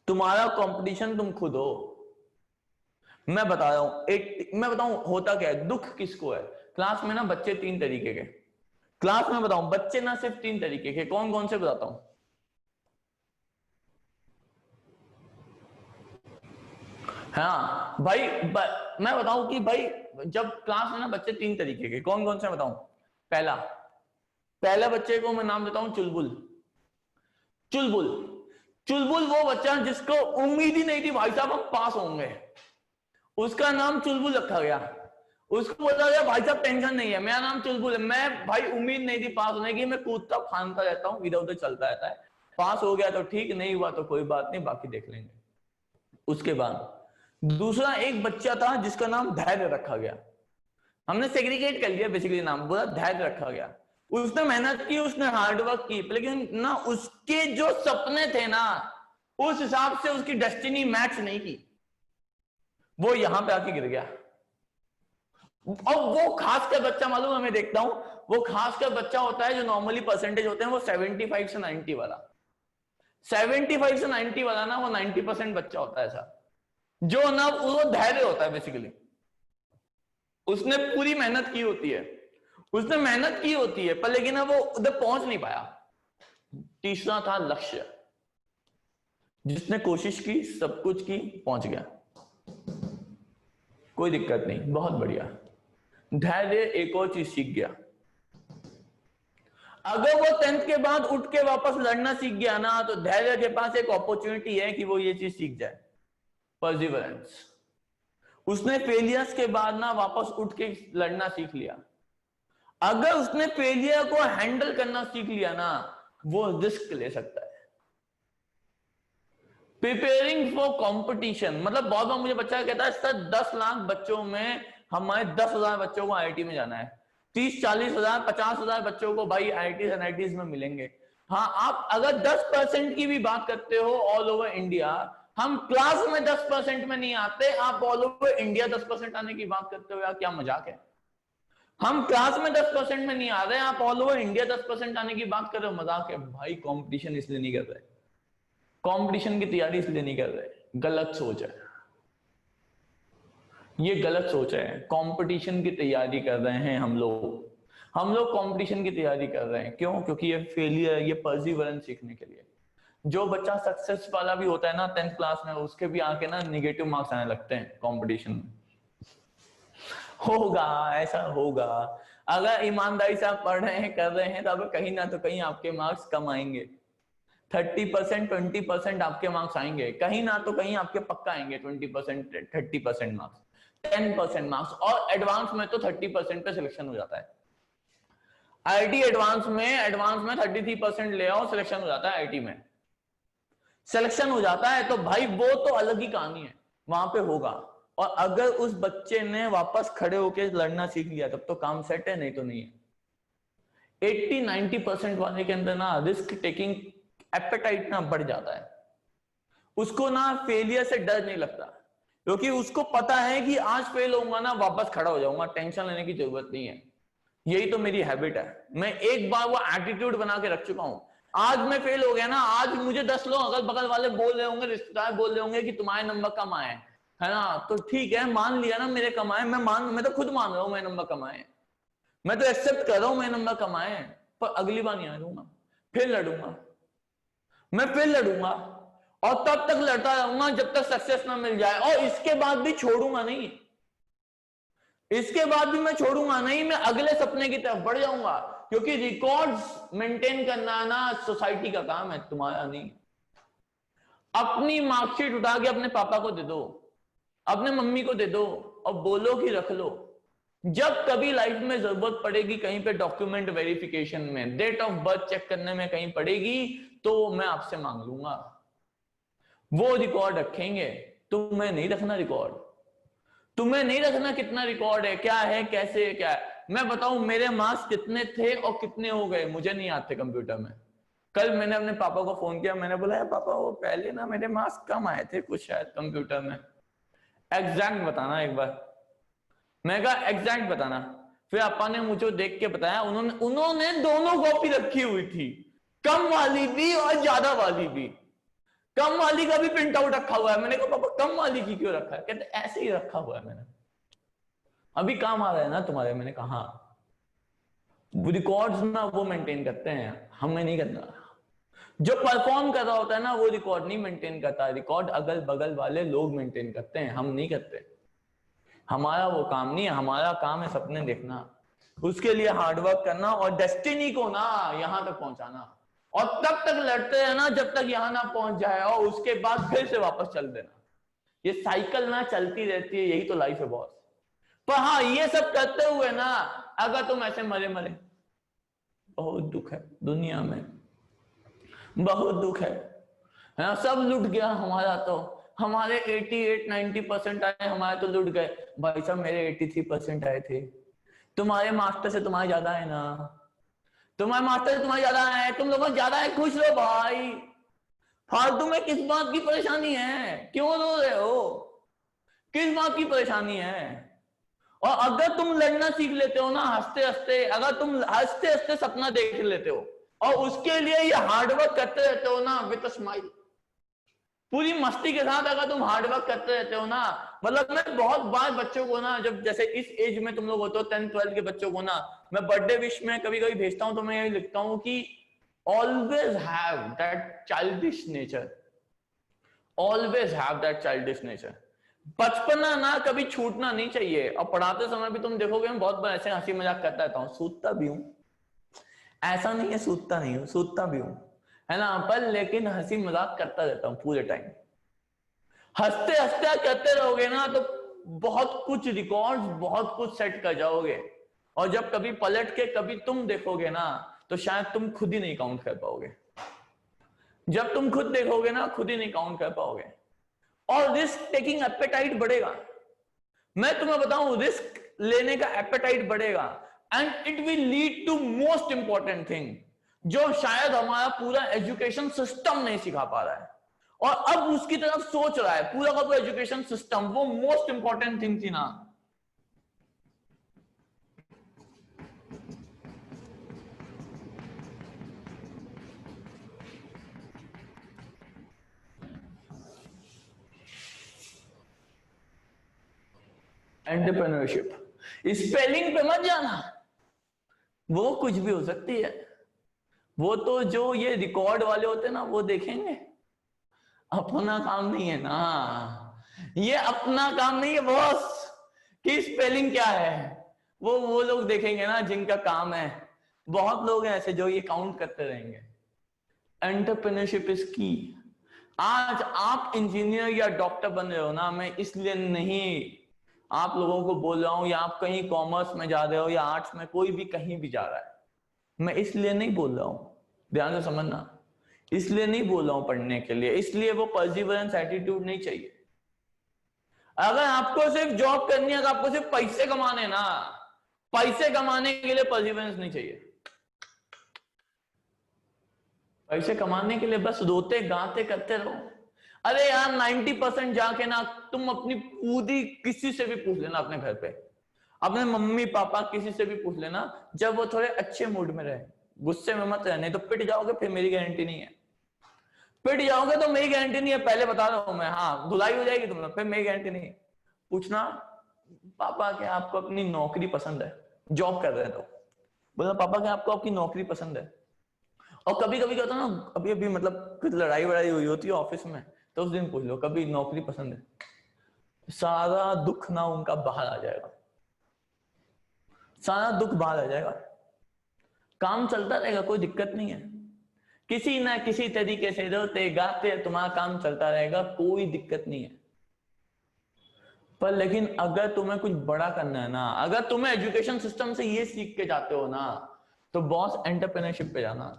A: तुम्हारा कंपटीशन तुम खुद हो। मैं बता रहा हूं, मैं बताऊं होता क्या है, दुख किसको है। क्लास में ना बच्चे 3 तरीके के, क्लास में बताऊं बच्चे ना सिर्फ 3 तरीके के। कौन कौन से बताता हूं? हाँ भाई, मैं बताऊं कि भाई जब क्लास में ना बच्चे 3 तरीके के, कौन कौन से बताऊं? पहला बच्चे को मैं नाम देता हूं चुलबुल। चुलबुल चुलबुल वो बच्चा जिसको उम्मीद ही नहीं थी भाई साहब हम पास होंगे, उसका नाम चुलबुल रखा गया। उसको बोला गया भाई साहब टेंशन नहीं है, मेरा नाम चुलबुल है, मैं भाई उम्मीद नहीं थी पास होने की, मैं कूदता फांदता रहता हूँ, इधर उधर चलता रहता है, पास हो गया तो ठीक, नहीं हुआ तो कोई बात नहीं, बाकी देख लेंगे। उसके बाद दूसरा एक बच्चा था जिसका नाम धैर्य रखा गया। हमने सेग्रीगेट कर लिया बेसिकली नाम, बोला धैर्य रखा गया। उसने मेहनत की, उसने हार्डवर्क की, लेकिन ना उसके जो सपने थे ना उस हिसाब से उसकी डेस्टिनी मैच नहीं की, वो यहां पे आके गिर गया। और वो खासकर बच्चा मालूम हमें देखता हूं, वो खासकर बच्चा होता है जो नॉर्मली परसेंटेज होते हैं वो 75 से 90 वाला, 75 से 90 वाला ना वो 90% बच्चा होता है ऐसा, जो ना वो धैर्य होता है बेसिकली। उसने पूरी मेहनत की होती है, उसने मेहनत की होती है, पर लेकिन वो उधर पहुंच नहीं पाया। तीसरा था लक्ष्य, जिसने कोशिश की, सब कुछ की, पहुंच गया, कोई दिक्कत नहीं, बहुत बढ़िया। धैर्य एक और चीज सीख गया। अगर वो 10th के बाद उठ के वापस लड़ना सीख गया ना, तो धैर्य के पास एक अपॉर्चुनिटी है कि वो ये चीज सीख जाए, परसिवरेंस। उसने फेलियर्स के बाद ना वापस उठ के लड़ना सीख लिया। अगर उसने फेलियर को हैंडल करना सीख लिया ना, वो रिस्क ले सकता है। प्रिपेयरिंग फॉर कंपटीशन, मतलब बहुत बार मुझे बच्चा कहता है सर 10 लाख बच्चों में हमारे 10,000 बच्चों को आईआईटी में जाना है, 30-40 हजार 50 हजार बच्चों को भाई आईआईटी एनआईटीज में मिलेंगे। हाँ, आप अगर 10% की भी बात करते हो ऑल ओवर इंडिया, हम क्लास में 10% में नहीं आते, आप ऑल ओवर इंडिया 10% आने की बात करते हो यार, क्या मजाक है। हम क्लास में 10% में नहीं आ रहे, आप ऑल ओवर इंडिया 10% आने की बात कर रहे हो, मजाक है भाई। कंपटीशन इसलिए नहीं कर रहे, कंपटीशन की तैयारी इसलिए नहीं कर रहे, गलत सोच है, ये गलत सोच है। कंपटीशन की तैयारी कर रहे हैं हम लोग कंपटीशन की तैयारी कर रहे हैं, क्यों? क्योंकि ये फेलियर, ये परसिवरेंस सीखने के लिए। जो बच्चा सक्सेस वाला भी होता है ना 10th क्लास में, उसके भी आके ना नेगेटिव मार्क्स आने लगते हैं कंपटीशन में। होगा, ऐसा होगा। अगर ईमानदारी से आप पढ़ रहे हैं, कर रहे हैं, तो अब कहीं ना तो कहीं आपके मार्क्स कम आएंगे। 30%, 20% आपके मार्क्स आएंगे, कहीं ना तो कहीं आपके पक्का आएंगे 20%, 30% मार्क्स, 10% मार्क्स। और एडवांस में तो 30% पे सिलेक्शन हो जाता है। आईटी एडवांस में 33% ले आओ, सिलेक्शन हो जाता है। आईटी में सिलेक्शन हो जाता है, तो भाई वो तो अलग ही कहानी है, वहां पे होगा। और अगर उस बच्चे ने वापस खड़े होकर लड़ना सीख लिया, तब तो काम सेट है, नहीं तो नहीं है। 80-90% वाले के अंदर ना रिस्क टेकिंग एपेटाइट ना बढ़ जाता है, उसको ना फेलियर से डर नहीं लगता, क्योंकि उसको पता है कि आज फेल होऊंगा ना, वापस खड़ा हो जाऊंगा, टेंशन लेने की जरूरत नहीं है। यही तो मेरी हैबिट है, मैं एक बार वो एटीट्यूड बना के रख चुका हूं। आज मैं फेल हो गया ना, आज मुझे 10 लोग अगल बगल वाले बोल रहे होंगे, रिश्तेदार बोल रहे होंगे कि तुम्हारे नंबर कम आए, है ना, तो ठीक है, मान लिया ना मेरे कम आए, मैं तो खुद मान रहा हूं मेरे नंबर कम आए, मैं तो एक्सेप्ट कर रहा हूं मेरे नंबर कम आए, पर अगली बार नहीं आ जाऊंगा, फिर लड़ूंगा, मैं फिर लड़ूंगा, और तब तक लड़ता रहूंगा जब तक सक्सेस ना मिल जाए। और इसके बाद भी छोड़ूंगा नहीं, इसके बाद भी मैं छोड़ूंगा नहीं, मैं अगले सपने की तरफ बढ़ जाऊंगा, क्योंकि रिकॉर्ड्स मेंटेन करना ना सोसाइटी का काम है, तुम्हारा नहीं। अपनी मार्कशीट उठा के अपने पापा को दे दो, अपने मम्मी को दे दो, और बोलो कि रख लो, जब कभी लाइफ में जरूरत पड़ेगी, कहीं पे डॉक्यूमेंट वेरिफिकेशन में, डेट ऑफ बर्थ चेक करने में कहीं पड़ेगी, तो मैं आपसे मांग लूंगा। वो रिकॉर्ड रखेंगे, तुम्हें नहीं रखना रिकॉर्ड, तुम्हें नहीं रखना कितना रिकॉर्ड है, क्या है, कैसे है, क्या है। मैं बताऊं मेरे मार्क्स कितने थे और कितने हो गए, मुझे नहीं आते कंप्यूटर में। कल मैंने अपने पापा को फोन किया, मैंने बोला पापा वो पहले ना मेरे मार्क्स कम आए थे कुछ शायद कंप्यूटर में, एग्जैक्ट बताना एक बार। मैं कहा एग्जैक्ट बताना। फिर पापा ने मुझे देख के बताया, उन्होंने दोनों कॉपी रखी हुई थी, कम वाली भी और ज्यादा वाली भी। कम वाली का भी प्रिंट आउट रखा हुआ है। मैंने कहा पापा कम वाली की क्यों रखा है? कहते ऐसे ही रखा हुआ है मैंने, अभी काम आ रहा है ना तुम्हारे। मैंने कहा रिकॉर्ड्स ना वो मेंटेन करते हैं, हमें नहीं करना। जो परफॉर्म कर रहा होता है ना वो रिकॉर्ड नहीं मेंटेन करता, रिकॉर्ड अगल बगल वाले लोग मेंटेन करते हैं, हम नहीं करते। हमारा वो काम नहीं है, हमारा काम है सपने देखना, उसके लिए हार्डवर्क करना और डेस्टिनी को ना यहां तक पहुंचाना, और तब तक लड़ते रहना जब तक यहां ना पहुंच जाए, और उसके बाद फिर से वापस चल देना। ये साइकिल ना चलती रहती है, यही तो लाइफ है बॉस। पर हाँ, ये सब करते हुए ना अगर तुम ऐसे मरे मरे, बहुत दुख है दुनिया में, बहुत दुख है ना। सब लुट गया हमारा, तो हमारे 88-90% आए, हमारे तो लुट गए। भाई साहब मेरे 83% आए थे, तुम्हारे मास्टर से तुम्हारे ज्यादा है ना, तुम्हारे मास्टर से तुम्हारे ज्यादा है, तुम लोगों ज्यादा है, खुश रहो भाई। फालतू में किस बात की परेशानी है, क्यों रो रहे हो, किस बात की परेशानी है? और अगर तुम लड़ना सीख लेते हो ना हंसते हंसते, अगर तुम हंसते हंसते सपना देख लेते हो और उसके लिए ये हार्डवर्क करते रहते हो ना विद स्माइल, पूरी मस्ती के साथ अगर तुम हार्डवर्क करते रहते हो ना, मतलब मैं बहुत बार बच्चों को ना, जब जैसे इस एज में तुम लोग होते हो 10th-12th के बच्चों को ना, मैं बर्थडे विश में कभी कभी भेजता हूं, तो मैं यही लिखता हूं कि always have that childish nature, always have that childish nature. बचपना ना कभी छूटना नहीं चाहिए। और पढ़ाते समय भी तुम देखोगे मैं बहुत बार ऐसे हंसी मजाक करता रहता हूँ, सूतता भी हूँ, ऐसा नहीं है सूतता नहीं हूँ, सूतता भी हूँ, है ना, पर लेकिन हंसी मजाक करता रहता हूँ पूरे टाइम। हंसते हंसते करते रहोगे ना तो बहुत कुछ रिकॉर्ड्स, बहुत कुछ सेट कर जाओगे, और जब कभी पलट के कभी तुम देखोगे ना तो शायद तुम खुद ही नहीं काउंट कर पाओगे। जब तुम खुद देखोगे ना खुद ही नहीं काउंट कर पाओगे, और रिस्क टेकिंग एपेटाइट बढ़ेगा। मैं तुम्हें बताऊं, रिस्क लेने का एपेटाइट बढ़ेगा, and it will lead to most important thing, जो शायद हमारा पूरा एजुकेशन सिस्टम नहीं सिखा पा रहा है, और अब उसकी तरफ सोच रहा है, पूरा का पूरा एजुकेशन सिस्टम, वो मोस्ट इंपॉर्टेंट थिंग थी ना। एंटरप्रेन्योरशिप, स्पेलिंग पे मत जाना, वो कुछ भी हो सकती है, वो तो जो ये रिकॉर्ड वाले होते हैं ना वो देखेंगे, अपना काम नहीं है ना, ये अपना काम नहीं है बॉस कि स्पेलिंग क्या है, वो लोग देखेंगे ना जिनका काम है। बहुत लोग हैं ऐसे जो ये काउंट करते रहेंगे। एंटरप्रेन्योरशिप इज की। आज आप इंजीनियर या डॉक्टर बन रहे हो ना, मैं इसलिए नहीं आप लोगों को बोल रहा हूं, या आप कहीं कॉमर्स में जा रहे हो या आर्ट्स में, कोई भी कहीं भी जा रहा है, मैं इसलिए नहीं बोल रहा हूं, ध्यान से समझना, इसलिए नहीं बोल रहा हूं पढ़ने के लिए, इसलिए वो परसिवरेंस एटीट्यूड नहीं चाहिए। अगर आपको सिर्फ जॉब करनी है, अगर आपको सिर्फ पैसे कमाने ना, पैसे कमाने के लिए परसिवरेंस नहीं चाहिए। पैसे कमाने के लिए बस रोते गाते करते रहो। अरे यार 90% जाके ना तुम अपनी पूरी, किसी से भी पूछ लेना अपने घर पे, अपने मम्मी पापा किसी से भी पूछ लेना, जब वो थोड़े अच्छे मूड में रहे, गुस्से में मत रहने, तो पिट जाओगे फिर मेरी गारंटी नहीं है, पिट जाओगे तो मेरी गारंटी नहीं है, पहले बता रहा हूं मैं, हाँ धुलाई हो जाएगी तुम, फिर मेरी गारंटी नहीं है। पूछना पापा क्या आपको अपनी नौकरी पसंद है, जॉब कर रहे हैं तो बोला पापा क्या आपको आपकी नौकरी पसंद है। और कभी कभी क्या होता है ना, अभी अभी मतलब कुछ लड़ाई वड़ाई हुई होती है ऑफिस में, तो उस दिन पूछ लो कभी नौकरी पसंद है, सारा दुख ना उनका बाहर आ जाएगा, सारा दुख बाहर आ जाएगा, काम चलता रहेगा, कोई दिक्कत नहीं है, किसी ना किसी तरीके से रोते गाते तुम्हारा काम चलता रहेगा, कोई दिक्कत नहीं है। पर लेकिन अगर तुम्हें कुछ बड़ा करना है ना, अगर तुम्हें एजुकेशन सिस्टम से ये सीख के जाते हो ना, तो बॉस एंटरप्रेन्योरशिप पे जाना,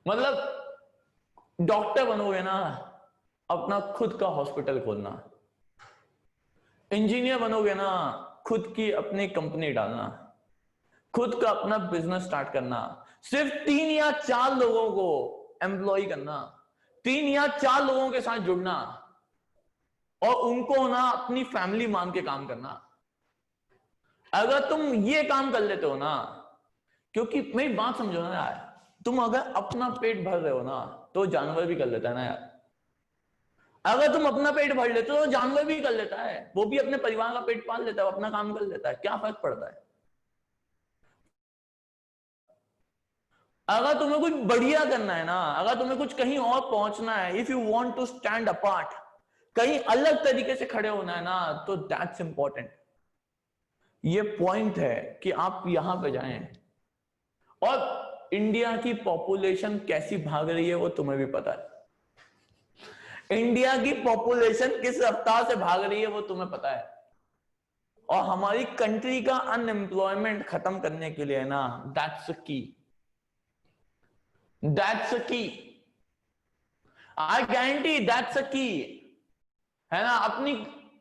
A: मतलब डॉक्टर बनोगे ना, अपना खुद का हॉस्पिटल खोलना, इंजीनियर बनोगे ना, खुद की अपनी कंपनी डालना, खुद का अपना बिजनेस स्टार्ट करना, सिर्फ 3 या 4 लोगों को एम्प्लॉय करना, 3 या 4 लोगों के साथ जुड़ना और उनको ना अपनी फैमिली मान के काम करना। अगर तुम ये काम कर लेते हो ना, क्योंकि मेरी बात समझो ना यार, तुम अगर अपना पेट भर रहे हो ना, तो जानवर भी कर लेता है ना यार, अगर तुम अपना पेट भर लेते हो तो जानवर भी कर लेता है, वो भी अपने परिवार का पेट पाल लेता है, अपना काम कर लेता है, क्या फर्क पड़ता है। अगर तुम्हें कुछ बढ़िया करना है ना, अगर तुम्हें कुछ कहीं और पहुंचना है, if you want to stand apart, कहीं अलग तरीके से खड़े होना है ना, तो दैट्स इंपॉर्टेंट। ये पॉइंट है कि आप यहां पे जाएं। और इंडिया की पॉपुलेशन कैसी भाग रही है वो तुम्हें भी पता है, इंडिया की पॉपुलेशन किस रफ्तार से भाग रही है वो तुम्हें पता है, और हमारी कंट्री का अनएम्प्लॉयमेंट खत्म करने के लिए ना, दैट्स की, दैट्स की, आई गारंटी दैट्स की, है ना। अपनी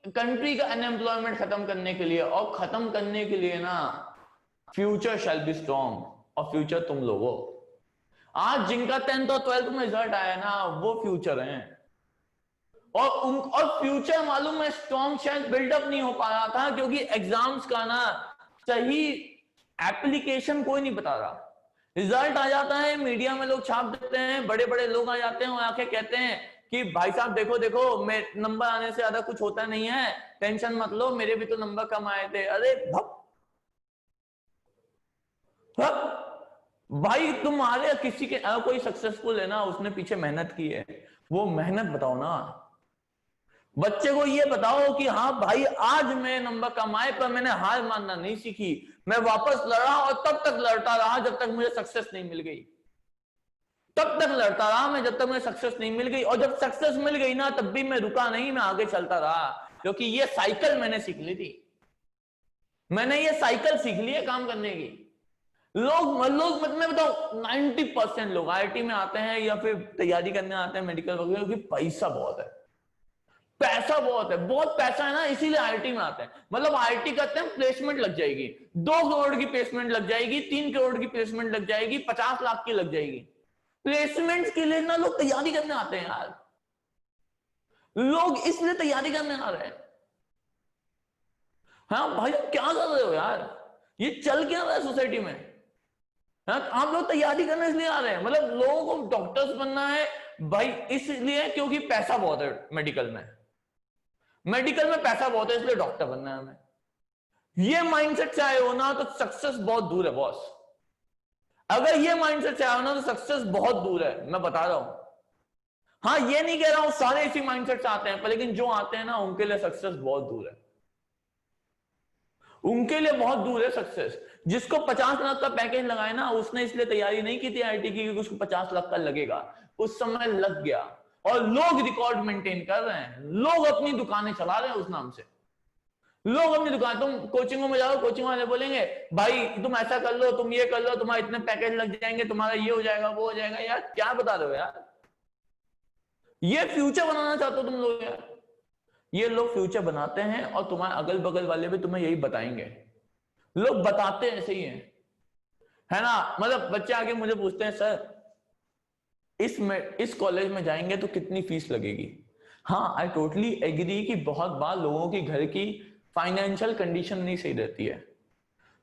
A: कंट्री का अनएम्प्लॉयमेंट खत्म करने के लिए, और खत्म करने के लिए ना फ्यूचर शैल बी स्ट्रॉन्ग, और फ्यूचर तुम लोग हो। आज जिनका 10th और 12th में रिजल्ट आया ना, वो फ्यूचर हैं, और फ्यूचर मालूम है स्ट्रॉन्ग शायद बिल्डअप नहीं हो पा रहा था, क्योंकि एग्जाम्स का ना सही एप्लीकेशन कोई नहीं बता रहा। रिजल्ट आ जाता है, मीडिया में लोग छाप देते हैं, बड़े बड़े लोग आ जाते हैं और आके कहते हैं कि भाई साहब देखो देखो, मैं नंबर आने से ज्यादा कुछ होता नहीं है, टेंशन मत लो, मेरे भी तो नंबर कम आए थे। अरे भाई तुम्हारे किसी के कोई सक्सेसफुल है ना, उसने पीछे मेहनत की है, वो मेहनत बताओ ना। बच्चे को ये बताओ कि हाँ भाई आज मैं नंबर कम आए, पर मैंने हार मानना नहीं सीखी, मैं वापस लड़ा और तब तक लड़ता रहा जब तक मुझे सक्सेस नहीं मिल गई, तब तक लड़ता रहा मैं जब तक मुझे सक्सेस नहीं मिल गई, और जब सक्सेस मिल गई ना तब भी मैं रुका नहीं, मैं आगे चलता रहा, क्योंकि ये साइकिल मैंने सीख ली थी, मैंने ये साइकिल सीख ली है काम करने की। लोग मतलब मैं बताऊं 90% लोग आईटी में आते हैं या फिर तैयारी करने आते हैं मेडिकल वगैरह, क्योंकि पैसा बहुत है, पैसा बहुत है, बहुत पैसा है ना, इसीलिए आईटी में आते हैं। मतलब आईटी करते हैं, प्लेसमेंट लग जाएगी, 2 करोड़ की प्लेसमेंट लग जाएगी, 3 करोड़ की प्लेसमेंट लग जाएगी, 50 लाख की लग जाएगी। प्लेसमेंट के लिए ना लोग तैयारी करने आते हैं यार, लोग इसलिए तैयारी करने आ रहे हैं। हाँ भाई क्या कर रहे हो यार, ये चल क्या रहा है सोसाइटी में? हाँ आप लोग तैयारी करने इसलिए आ रहे हैं, मतलब लोगों को डॉक्टर्स बनना है भाई इसलिए क्योंकि पैसा बहुत है मेडिकल में, मेडिकल में पैसा बहुत है इसलिए डॉक्टर बनना है हमें। ये माइंडसेट चाहे हो ना तो सक्सेस बहुत दूर है बॉस। अगर ये माइंडसेट चाहे हो ना तो सक्सेस बहुत दूर है, मैं बता रहा हूं। हाँ ये नहीं कह रहा हूं सारे इसी माइंडसेट से आते हैं, पर लेकिन जो आते हैं ना उनके लिए सक्सेस बहुत दूर है, उनके लिए बहुत दूर है सक्सेस। जिसको 50 लाख का पैकेज लगाए ना, उसने इसलिए तैयारी नहीं की थी आईटी की क्योंकि उसको 50 लाख का लगेगा, उस समय लग गया। और लोग रिकॉर्ड मेंटेन कर रहे हैं, लोग अपनी दुकानें चला रहे हैं उस नाम से। लोग अपनी दुकान, तुम कोचिंगों में जाओ, कोचिंग वाले बोलेंगे भाई तुम ऐसा कर लो, तुम ये कर लो, तुम्हारे इतने पैकेज लग जाएंगे, तुम्हारा ये हो जाएगा वो हो जाएगा। यार क्या बता रहे हो यार, ये फ्यूचर बनाना चाहते हो तुम लोग यार? ये लोग फ्यूचर बनाते हैं और तुम्हारे अगल बगल वाले भी तुम्हें यही बताएंगे, लोग बताते ऐसे ही हैं, है ना। मतलब बच्चे आके मुझे पूछते हैं सर इस कॉलेज में जाएंगे तो कितनी फीस लगेगी? हाँ आई टोटली एग्री कि बहुत बार लोगों की घर की फाइनेंशियल कंडीशन नहीं सही रहती है,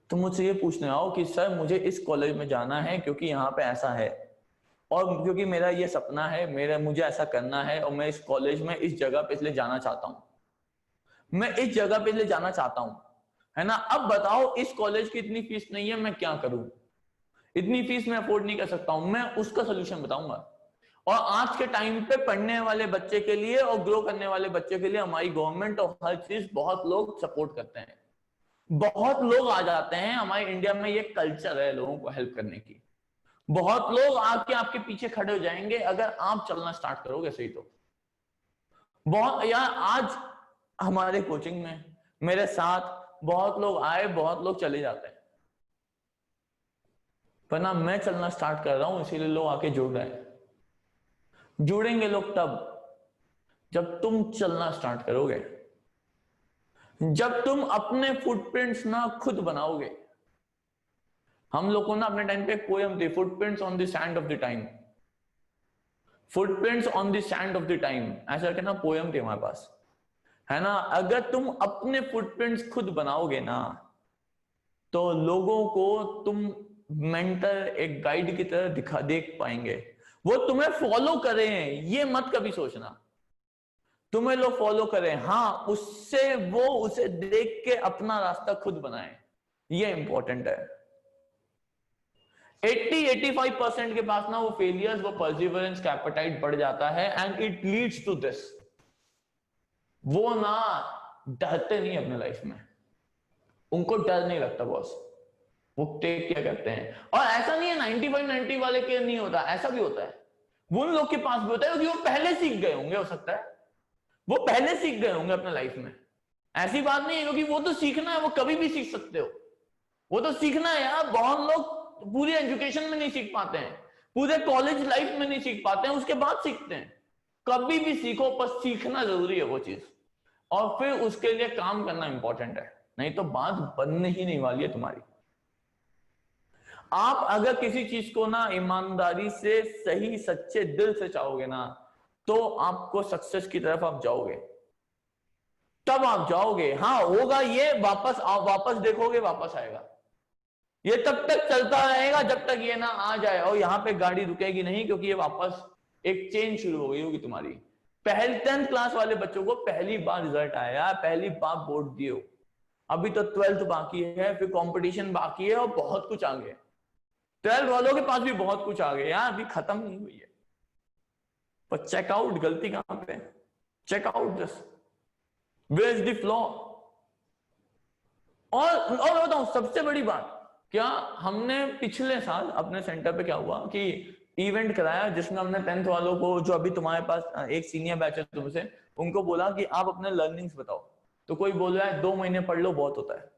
A: तो मुझसे ये पूछने आओ कि सर मुझे इस कॉलेज में जाना है क्योंकि यहाँ पे ऐसा है, और क्योंकि मेरा ये सपना है, मेरा मुझे ऐसा करना है, और मैं इस कॉलेज में इस जगह पे इसलिए जाना चाहता हूँ, मैं इस जगह पे इसलिए जाना चाहता हूँ, है ना। अब बताओ इस कॉलेज की इतनी फीस नहीं है, मैं क्या करूं, इतनी फीस मैं अफोर्ड नहीं कर सकता हूं, मैं उसका सोल्यूशन बताऊंगा। और आज के टाइम पे पढ़ने वाले बच्चे के लिए और ग्रो करने वाले बच्चे के लिए हमारी गवर्नमेंट और हर चीज बहुत लोग सपोर्ट करते हैं, बहुत लोग आ जाते हैं, हमारे इंडिया में ये कल्चर है लोगों को हेल्प करने की। बहुत लोग आके आपके पीछे खड़े हो जाएंगे अगर आप चलना स्टार्ट करोगे सही तो। बहुत यार आज हमारे कोचिंग में मेरे साथ बहुत लोग आए, बहुत लोग चले जाते हैं, पर ना मैं चलना स्टार्ट कर रहा हूं इसीलिए लोग आके जुड़ रहे हैं। जुड़ेंगे लोग तब जब तुम चलना स्टार्ट करोगे, जब तुम अपने फुटप्रिंट्स ना खुद बनाओगे। हम लोग को ना अपने टाइम पे पोएम थी, footprints on the sand of the time, footprints on the sand of the time, ऐसा करके ना पोएम थी हमारे पास, है ना। अगर तुम अपने फुटप्रिंट्स खुद बनाओगे ना तो लोगों को तुम मेंटर एक गाइड की तरह देख पाएंगे, वो तुम्हें फॉलो करें, ये मत कभी सोचना तुम्हें लोग फॉलो करें, हाँ उससे वो उसे देख के अपना रास्ता खुद बनाए, ये इंपॉर्टेंट है। 80-85% के पास ना वो फेलियर्स, वो परसिवरेंस का एपेटाइट बढ़ जाता है and it leads to this. वो ना डरते नहीं अपने लाइफ में, उनको डर नहीं लगता बॉस, वो टेक क्या करते हैं। और ऐसा नहीं है 95-90 वाले के नहीं होता, ऐसा भी होता है, वो उन लोग के पास भी होता है क्योंकि वो पहले सीख गए होंगे, हो सकता है वो पहले सीख गए होंगे अपने लाइफ में। ऐसी बात नहीं है क्योंकि वो तो सीखना है, वो कभी भी सीख सकते हो, वो तो सीखना है यार। बहुत लोग पूरी एजुकेशन में नहीं सीख पाते हैं, पूरे कॉलेज लाइफ में नहीं सीख पाते हैं, उसके बाद सीखते हैं। कभी भी सीखो, पर सीखना जरूरी है वो चीज, और फिर उसके लिए काम करना इंपॉर्टेंट है, नहीं तो बात बनने ही नहीं वाली है तुम्हारी। आप अगर किसी चीज को ना ईमानदारी से सही सच्चे दिल से चाहोगे ना तो आपको सक्सेस की तरफ आप जाओगे, तब आप जाओगे। हाँ होगा ये, वापस आप वापस देखोगे वापस आएगा, ये तब तक चलता रहेगा जब तक ये ना आ जाए, और यहां पे गाड़ी रुकेगी नहीं क्योंकि ये वापस एक चेन शुरू हो गई होगी तुम्हारी। पहले 10th क्लास वाले बच्चों को पहली बार रिजल्ट आया, पहली बार बोर्ड दिए, अभी तो 12th बाकी है, फिर कंपटीशन बाकी है और बहुत कुछ आ गया। 12th वालों के पास भी बहुत कुछ आ गया, अभी खत्म नहीं हुई है। पर चेकआउट, गलती कहां पे, check out this, where is the flaw. और बताऊं सबसे बड़ी बात, क्या हमने पिछले साल अपने सेंटर पे क्या हुआ कि इवेंट कराया जिसमें हमने 10th वालों को, जो अभी तुम्हारे पास एक सीनियर बैच है तुमसे, उनको बोला कि आप अपने लर्निंग्स बताओ। तो कोई बोल रहा है 2 महीने पढ़ लो बहुत होता है,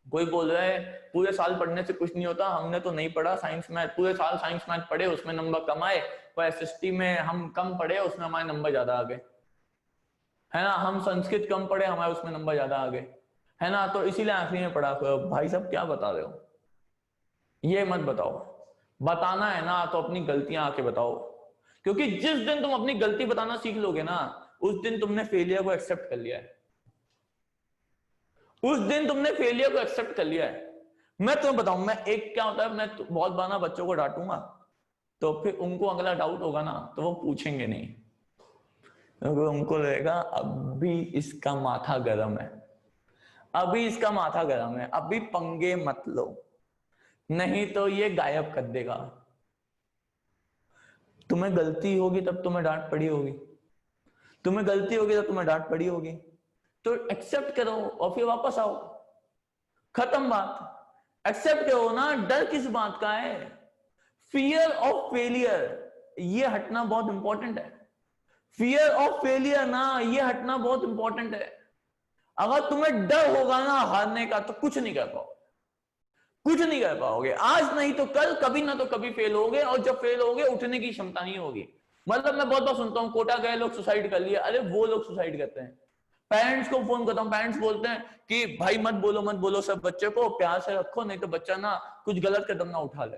A: कोई बोल रहा है पूरे साल पढ़ने से कुछ नहीं होता, हमने तो नहीं पढ़ा साइंस मैथ, पूरे साल साइंस मैथ पढ़े उसमें नंबर कम आए, पर एसएसटी में हम कम पढ़े उसमें हमारे नंबर ज्यादा आ गए, है ना। हम संस्कृत कम पढ़े हमारे उसमें नंबर ज्यादा आ गए, है ना। तो इसीलिए आखिरी में पढ़ा। भाई साहब क्या बता रहे हो, ये मत बताओ, बताना है ना तो अपनी गलतियां आके बताओ, क्योंकि जिस दिन तुम अपनी गलती बताना सीख लोगे ना उस दिन तुमने फेलियर को एक्सेप्ट कर लिया है, उस दिन तुमने फेलियर को एक्सेप्ट कर लिया है। मैं तुम्हें बताऊं, मैं एक क्या होता है, मैं बहुत बार ना बच्चों को डांटूंगा तो फिर उनको अगला डाउट होगा ना तो वो पूछेंगे नहीं, क्योंकि उनको लगेगा अभी इसका माथा गर्म है, अभी इसका माथा गर्म है, अभी पंगे मत लो, नहीं तो ये गायब कर देगा। तुम्हें गलती होगी तब तुम्हें डांट पड़ी होगी, तुम्हें गलती होगी तब तुम्हें डांट पड़ी होगी, तो एक्सेप्ट करो और फिर वापस आओ, खत्म बात। एक्सेप्ट करो ना, डर किस बात का है? फियर ऑफ फेलियर, ये हटना बहुत इंपॉर्टेंट है। फियर ऑफ फेलियर ना, ये हटना बहुत इंपॉर्टेंट है। अगर तुम्हें डर होगा ना हारने का तो कुछ नहीं कर पाओगे, कुछ नहीं कर पाओगे। आज नहीं तो कल, कभी ना तो कभी फेल होगे, और जब फेल होगे उठने की क्षमता नहीं होगी। मतलब मैं बहुत बार सुनता हूँ कोटा गए लोग सुसाइड कर लिया, अरे वो लोग सुसाइड करते हैं। पेरेंट्स को फोन करता हूँ, पेरेंट्स बोलते हैं कि भाई मत बोलो सब, बच्चे को प्यार से रखो, नहीं तो बच्चा ना कुछ गलत कदम ना उठा ले।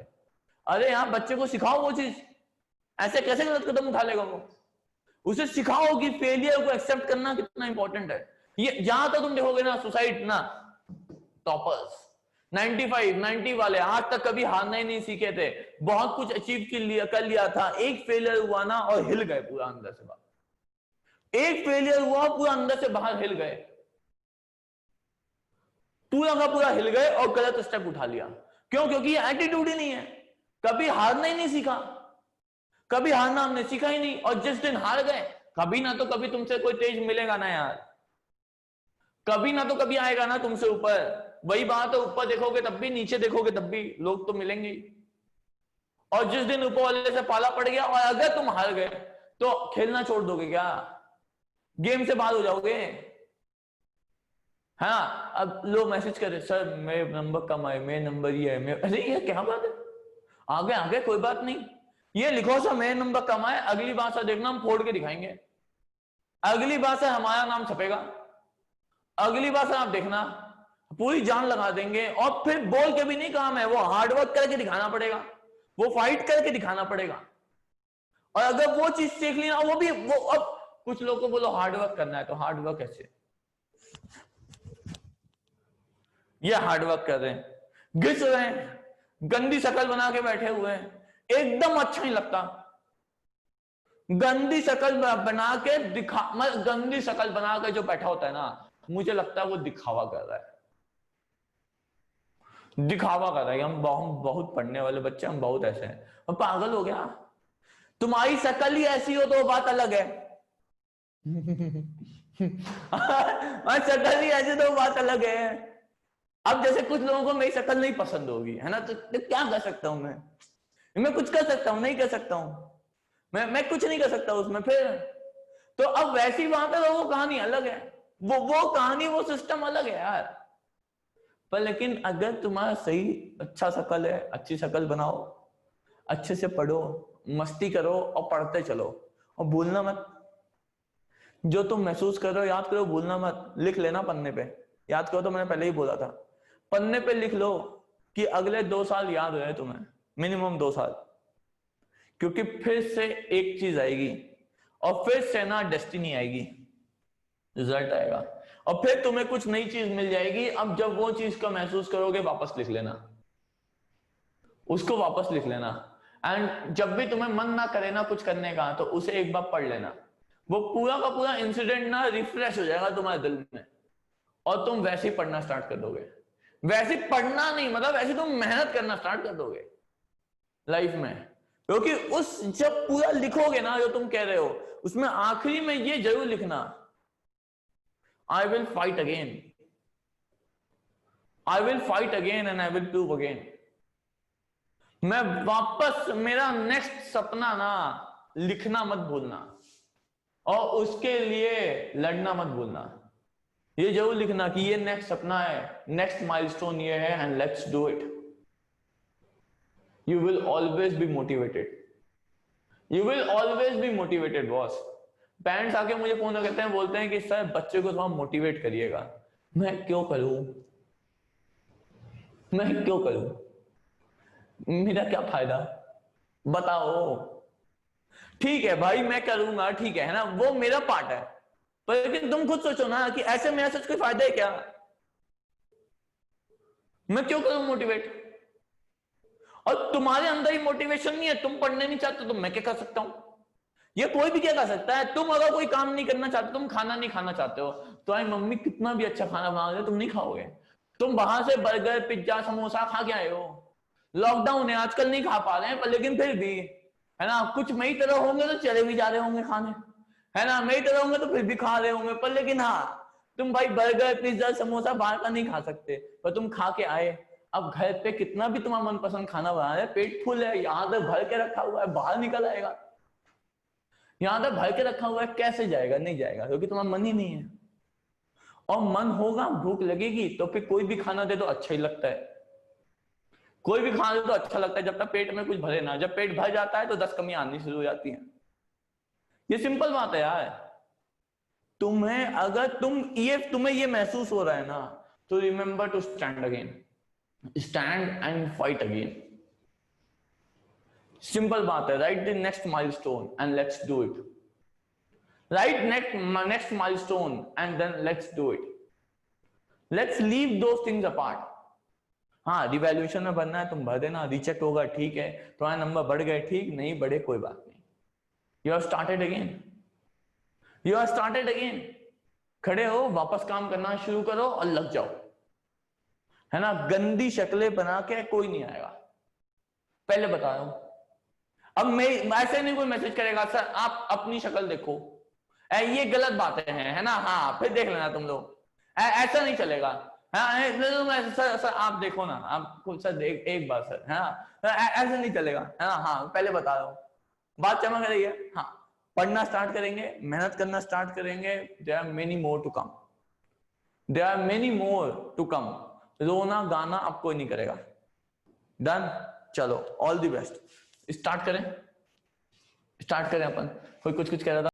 A: अरे यार बच्चे को सिखाओ वो चीज, ऐसे कैसे गलत कदम उठा लेगा वो? उसे सिखाओ कि फेलियर को एक्सेप्ट करना कितना इंपॉर्टेंट है। ये जहां तक तुम देखोगे ना सुसाइड ना, टॉपर्स 95 90 वाले आज तक कभी हारना ही नहीं सीखे थे, बहुत कुछ अचीव कर लिया था, एक फेलियर हुआ ना और हिल गए पूरा अंदर से बाहर। एक फेलियर हुआ पूरा अंदर से बाहर हिल गए, पूरा का पूरा हिल गए और गलत स्टेप उठा लिया। क्यों? क्योंकि ये एटीट्यूड ही नहीं है, कभी हारना ही नहीं सीखा, कभी हारना हमने सीखा ही नहीं। और जिस दिन हार गए, कभी ना तो कभी तुमसे कोई तेज मिलेगा ना यार, कभी ना तो कभी आएगा ना तुमसे ऊपर। वही बात है, ऊपर देखोगे तब भी, नीचे देखोगे तब भी लोग तो मिलेंगे। और जिस दिन ऊपर वाले से पाला पड़ गया और अगर तुम हार गए तो खेलना छोड़ दोगे क्या? गेम से बाहर हो जाओगे। हाँ, अब लोग मैसेज करे सर मेरे नंबर कम आए, मेरे नंबर ये है, अरे ये क्या बात है? आगे आगे कोई बात नहीं, ये लिखो सर मेरे नंबर कम आए, अगली बार से देखना हम फोड़ के दिखाएंगे, अगली बार से हमारा नाम छपेगा, अगली बार से आप देखना पूरी जान लगा देंगे। और फिर बोल के भी नहीं काम है, वो हार्डवर्क करके दिखाना पड़ेगा, वो फाइट करके दिखाना पड़ेगा। और अगर वो चीज सीख ली ना, वो भी वो, अब कुछ लोगों को बोलो हार्डवर्क करना है तो हार्डवर्क कैसे? ये हार्डवर्क कर रहे हैं, घिस रहे हैं, गंदी शक्ल बना के बैठे हुए हैं, एकदम अच्छा नहीं लगता। गंदी शक्ल बना के गंदी शक्ल बना के जो बैठा होता है ना, मुझे लगता है वो दिखावा कर रहा है, दिखावा कर रहा है। हम बहुत पढ़ने वाले बच्चे, हम बहुत ऐसे हैं, हम पागल हो गया। तुम्हारी शक्ल ही ऐसी हो तो बात अलग है शक्ल ही ऐसी तो बात अलग है। अब जैसे कुछ लोगों को मेरी शक्ल नहीं पसंद होगी, है ना, तो क्या कर सकता हूं मैं कुछ कर सकता हूं? नहीं कर सकता हूं, मैं कुछ नहीं कर सकता उसमें। फिर तो अब वैसी बात है, वो कहानी अलग है, वो कहानी, वो सिस्टम अलग है यार। पर लेकिन अगर तुम्हारा सही अच्छा शक्ल है, अच्छी शक्ल बनाओ, अच्छे से पढ़ो, मस्ती करो और पढ़ते चलो, और भूलना मत। जो तुम महसूस कर रहे हो याद करो, भूलना मत। लिख लेना पन्ने पे, याद करो, तो मैंने पहले ही बोला था, पन्ने पे लिख लो कि अगले 2 साल याद रहे तुम्हें, मिनिमम 2 साल। क्योंकि फिर से एक चीज आएगी और फिर से ना डेस्टिनी आएगी, रिजल्ट आएगा, और फिर तुम्हें कुछ नई चीज मिल जाएगी। अब जब वो चीज का महसूस करोगे, वापस लिख लेना, उसको वापस लिख लेना। एंड जब भी तुम्हें मन ना करे ना कुछ करने का, तो उसे एक बार पढ़ लेना। वो पूरा का पूरा इंसिडेंट ना रिफ्रेश हो जाएगा तुम्हारे दिल में, और तुम वैसे ही पढ़ना स्टार्ट कर दोगे। वैसे पढ़ना नहीं, मतलब वैसे तुम मेहनत करना स्टार्ट कर दोगे लाइफ में। क्योंकि उस जब पूरा लिखोगे ना जो तुम कह रहे हो, उसमें आखिरी में ये जरूर लिखना, I will fight again, I will fight again and I will prove again. मैं वापस, मेरा नेक्स्ट सपना ना लिखना मत भूलना, और उसके लिए लड़ना मत भूलना। ये जरूर लिखना कि ये नेक्स्ट सपना है, नेक्स्ट माइलस्टोन ये है, and let's do it. You will always be motivated, you will always be motivated boss. Parents आके मुझे फोन करते हैं, बोलते हैं कि सर बच्चे को थोड़ा मोटिवेट करिएगा। मैं क्यों करूं, मैं क्यों करूं, मेरा क्या फायदा, बताओ। ठीक है भाई मैं करूंगा, ठीक है ना, वो मेरा पार्ट है, पर लेकिन तुम खुद सोचो ना कि ऐसे में ऐसा कोई फायदा है क्या? मैं क्यों करूं मोटिवेट? और तुम्हारे अंदर ही मोटिवेशन नहीं है, तुम पढ़ने नहीं चाहते तो मैं क्या कर सकता हूं? ये कोई भी क्या कर सकता है। तुम अगर कोई काम नहीं करना चाहते, तुम खाना नहीं खाना चाहते हो, तो आई मम्मी कितना भी अच्छा खाना बना दे तुम नहीं खाओगे। तुम बाहर से बर्गर पिज्जा समोसा खा के आए हो, लॉकडाउन है आजकल नहीं खा पा रहे हैं, पर लेकिन फिर भी है ना, कुछ मेरी तरह होंगे तो चले भी जा रहे होंगे खाने, है ना, मेरी तरह होंगे तो फिर भी खा रहे होंगे, पर लेकिन हाँ तुम भाई बर्गर पिज्जा समोसा बाहर का नहीं खा सकते, पर तुम खा के आए। अब घर पे कितना भी तुम्हारा मनपसंद खाना बना है, पेट फुल है, यहां तक भर के रखा हुआ है, बाहर निकल आएगा, यहां तक भर के रखा हुआ है, कैसे जाएगा? नहीं जाएगा, क्योंकि तुम्हारा मन ही नहीं है। और मन होगा, भूख लगेगी, तो फिर कोई भी खाना दे तो अच्छा ही लगता है, कोई भी खाना दे तो अच्छा लगता है, जब तक पेट में कुछ भरे ना। जब पेट भर जाता है तो 10 कमियां आनी शुरू हो जाती हैं। ये सिंपल बात है यार। तुम्हें अगर तुम्हें ये महसूस हो रहा है ना, तो remember to stand again, stand and fight again. Simple बात है, write the next milestone and let's do it. Write next milestone and then let's do it. Let's leave those things apart. हाँ रिवैल्यूएशन में भरना है तुम भर देना, recheck होगा ठीक है, तुम्हारे नंबर बढ़ गए ठीक, नहीं बढ़े कोई बात नहीं, you have started again, you have started again. खड़े हो, वापस काम करना शुरू करो और लग जाओ, है ना। गंदी शक्लें बना के कोई नहीं आएगा, पहले बता रहा हूं। अब मैं ऐसे नहीं कोई मैसेज करेगा सर आप अपनी शक्ल देखो, ये गलत बातें हैं, है ना, हाँ फिर देख लेना तुम लोग, ऐसा नहीं चलेगा। हाँ सर सर आप देखो ना, आप खुद सर एक बार सर, है ना, ऐसे नहीं चलेगा, है ना, हाँ पहले बता रहा हूं। बात चमक रही है, हाँ पढ़ना स्टार्ट करेंगे, मेहनत करना स्टार्ट करेंगे, there are many more to come, there are many more to come. रोना गाना अब कोई नहीं करेगा, डन। चलो ऑल द बेस्ट, स्टार्ट करें, स्टार्ट करें अपन। कोई कुछ कह रहा था।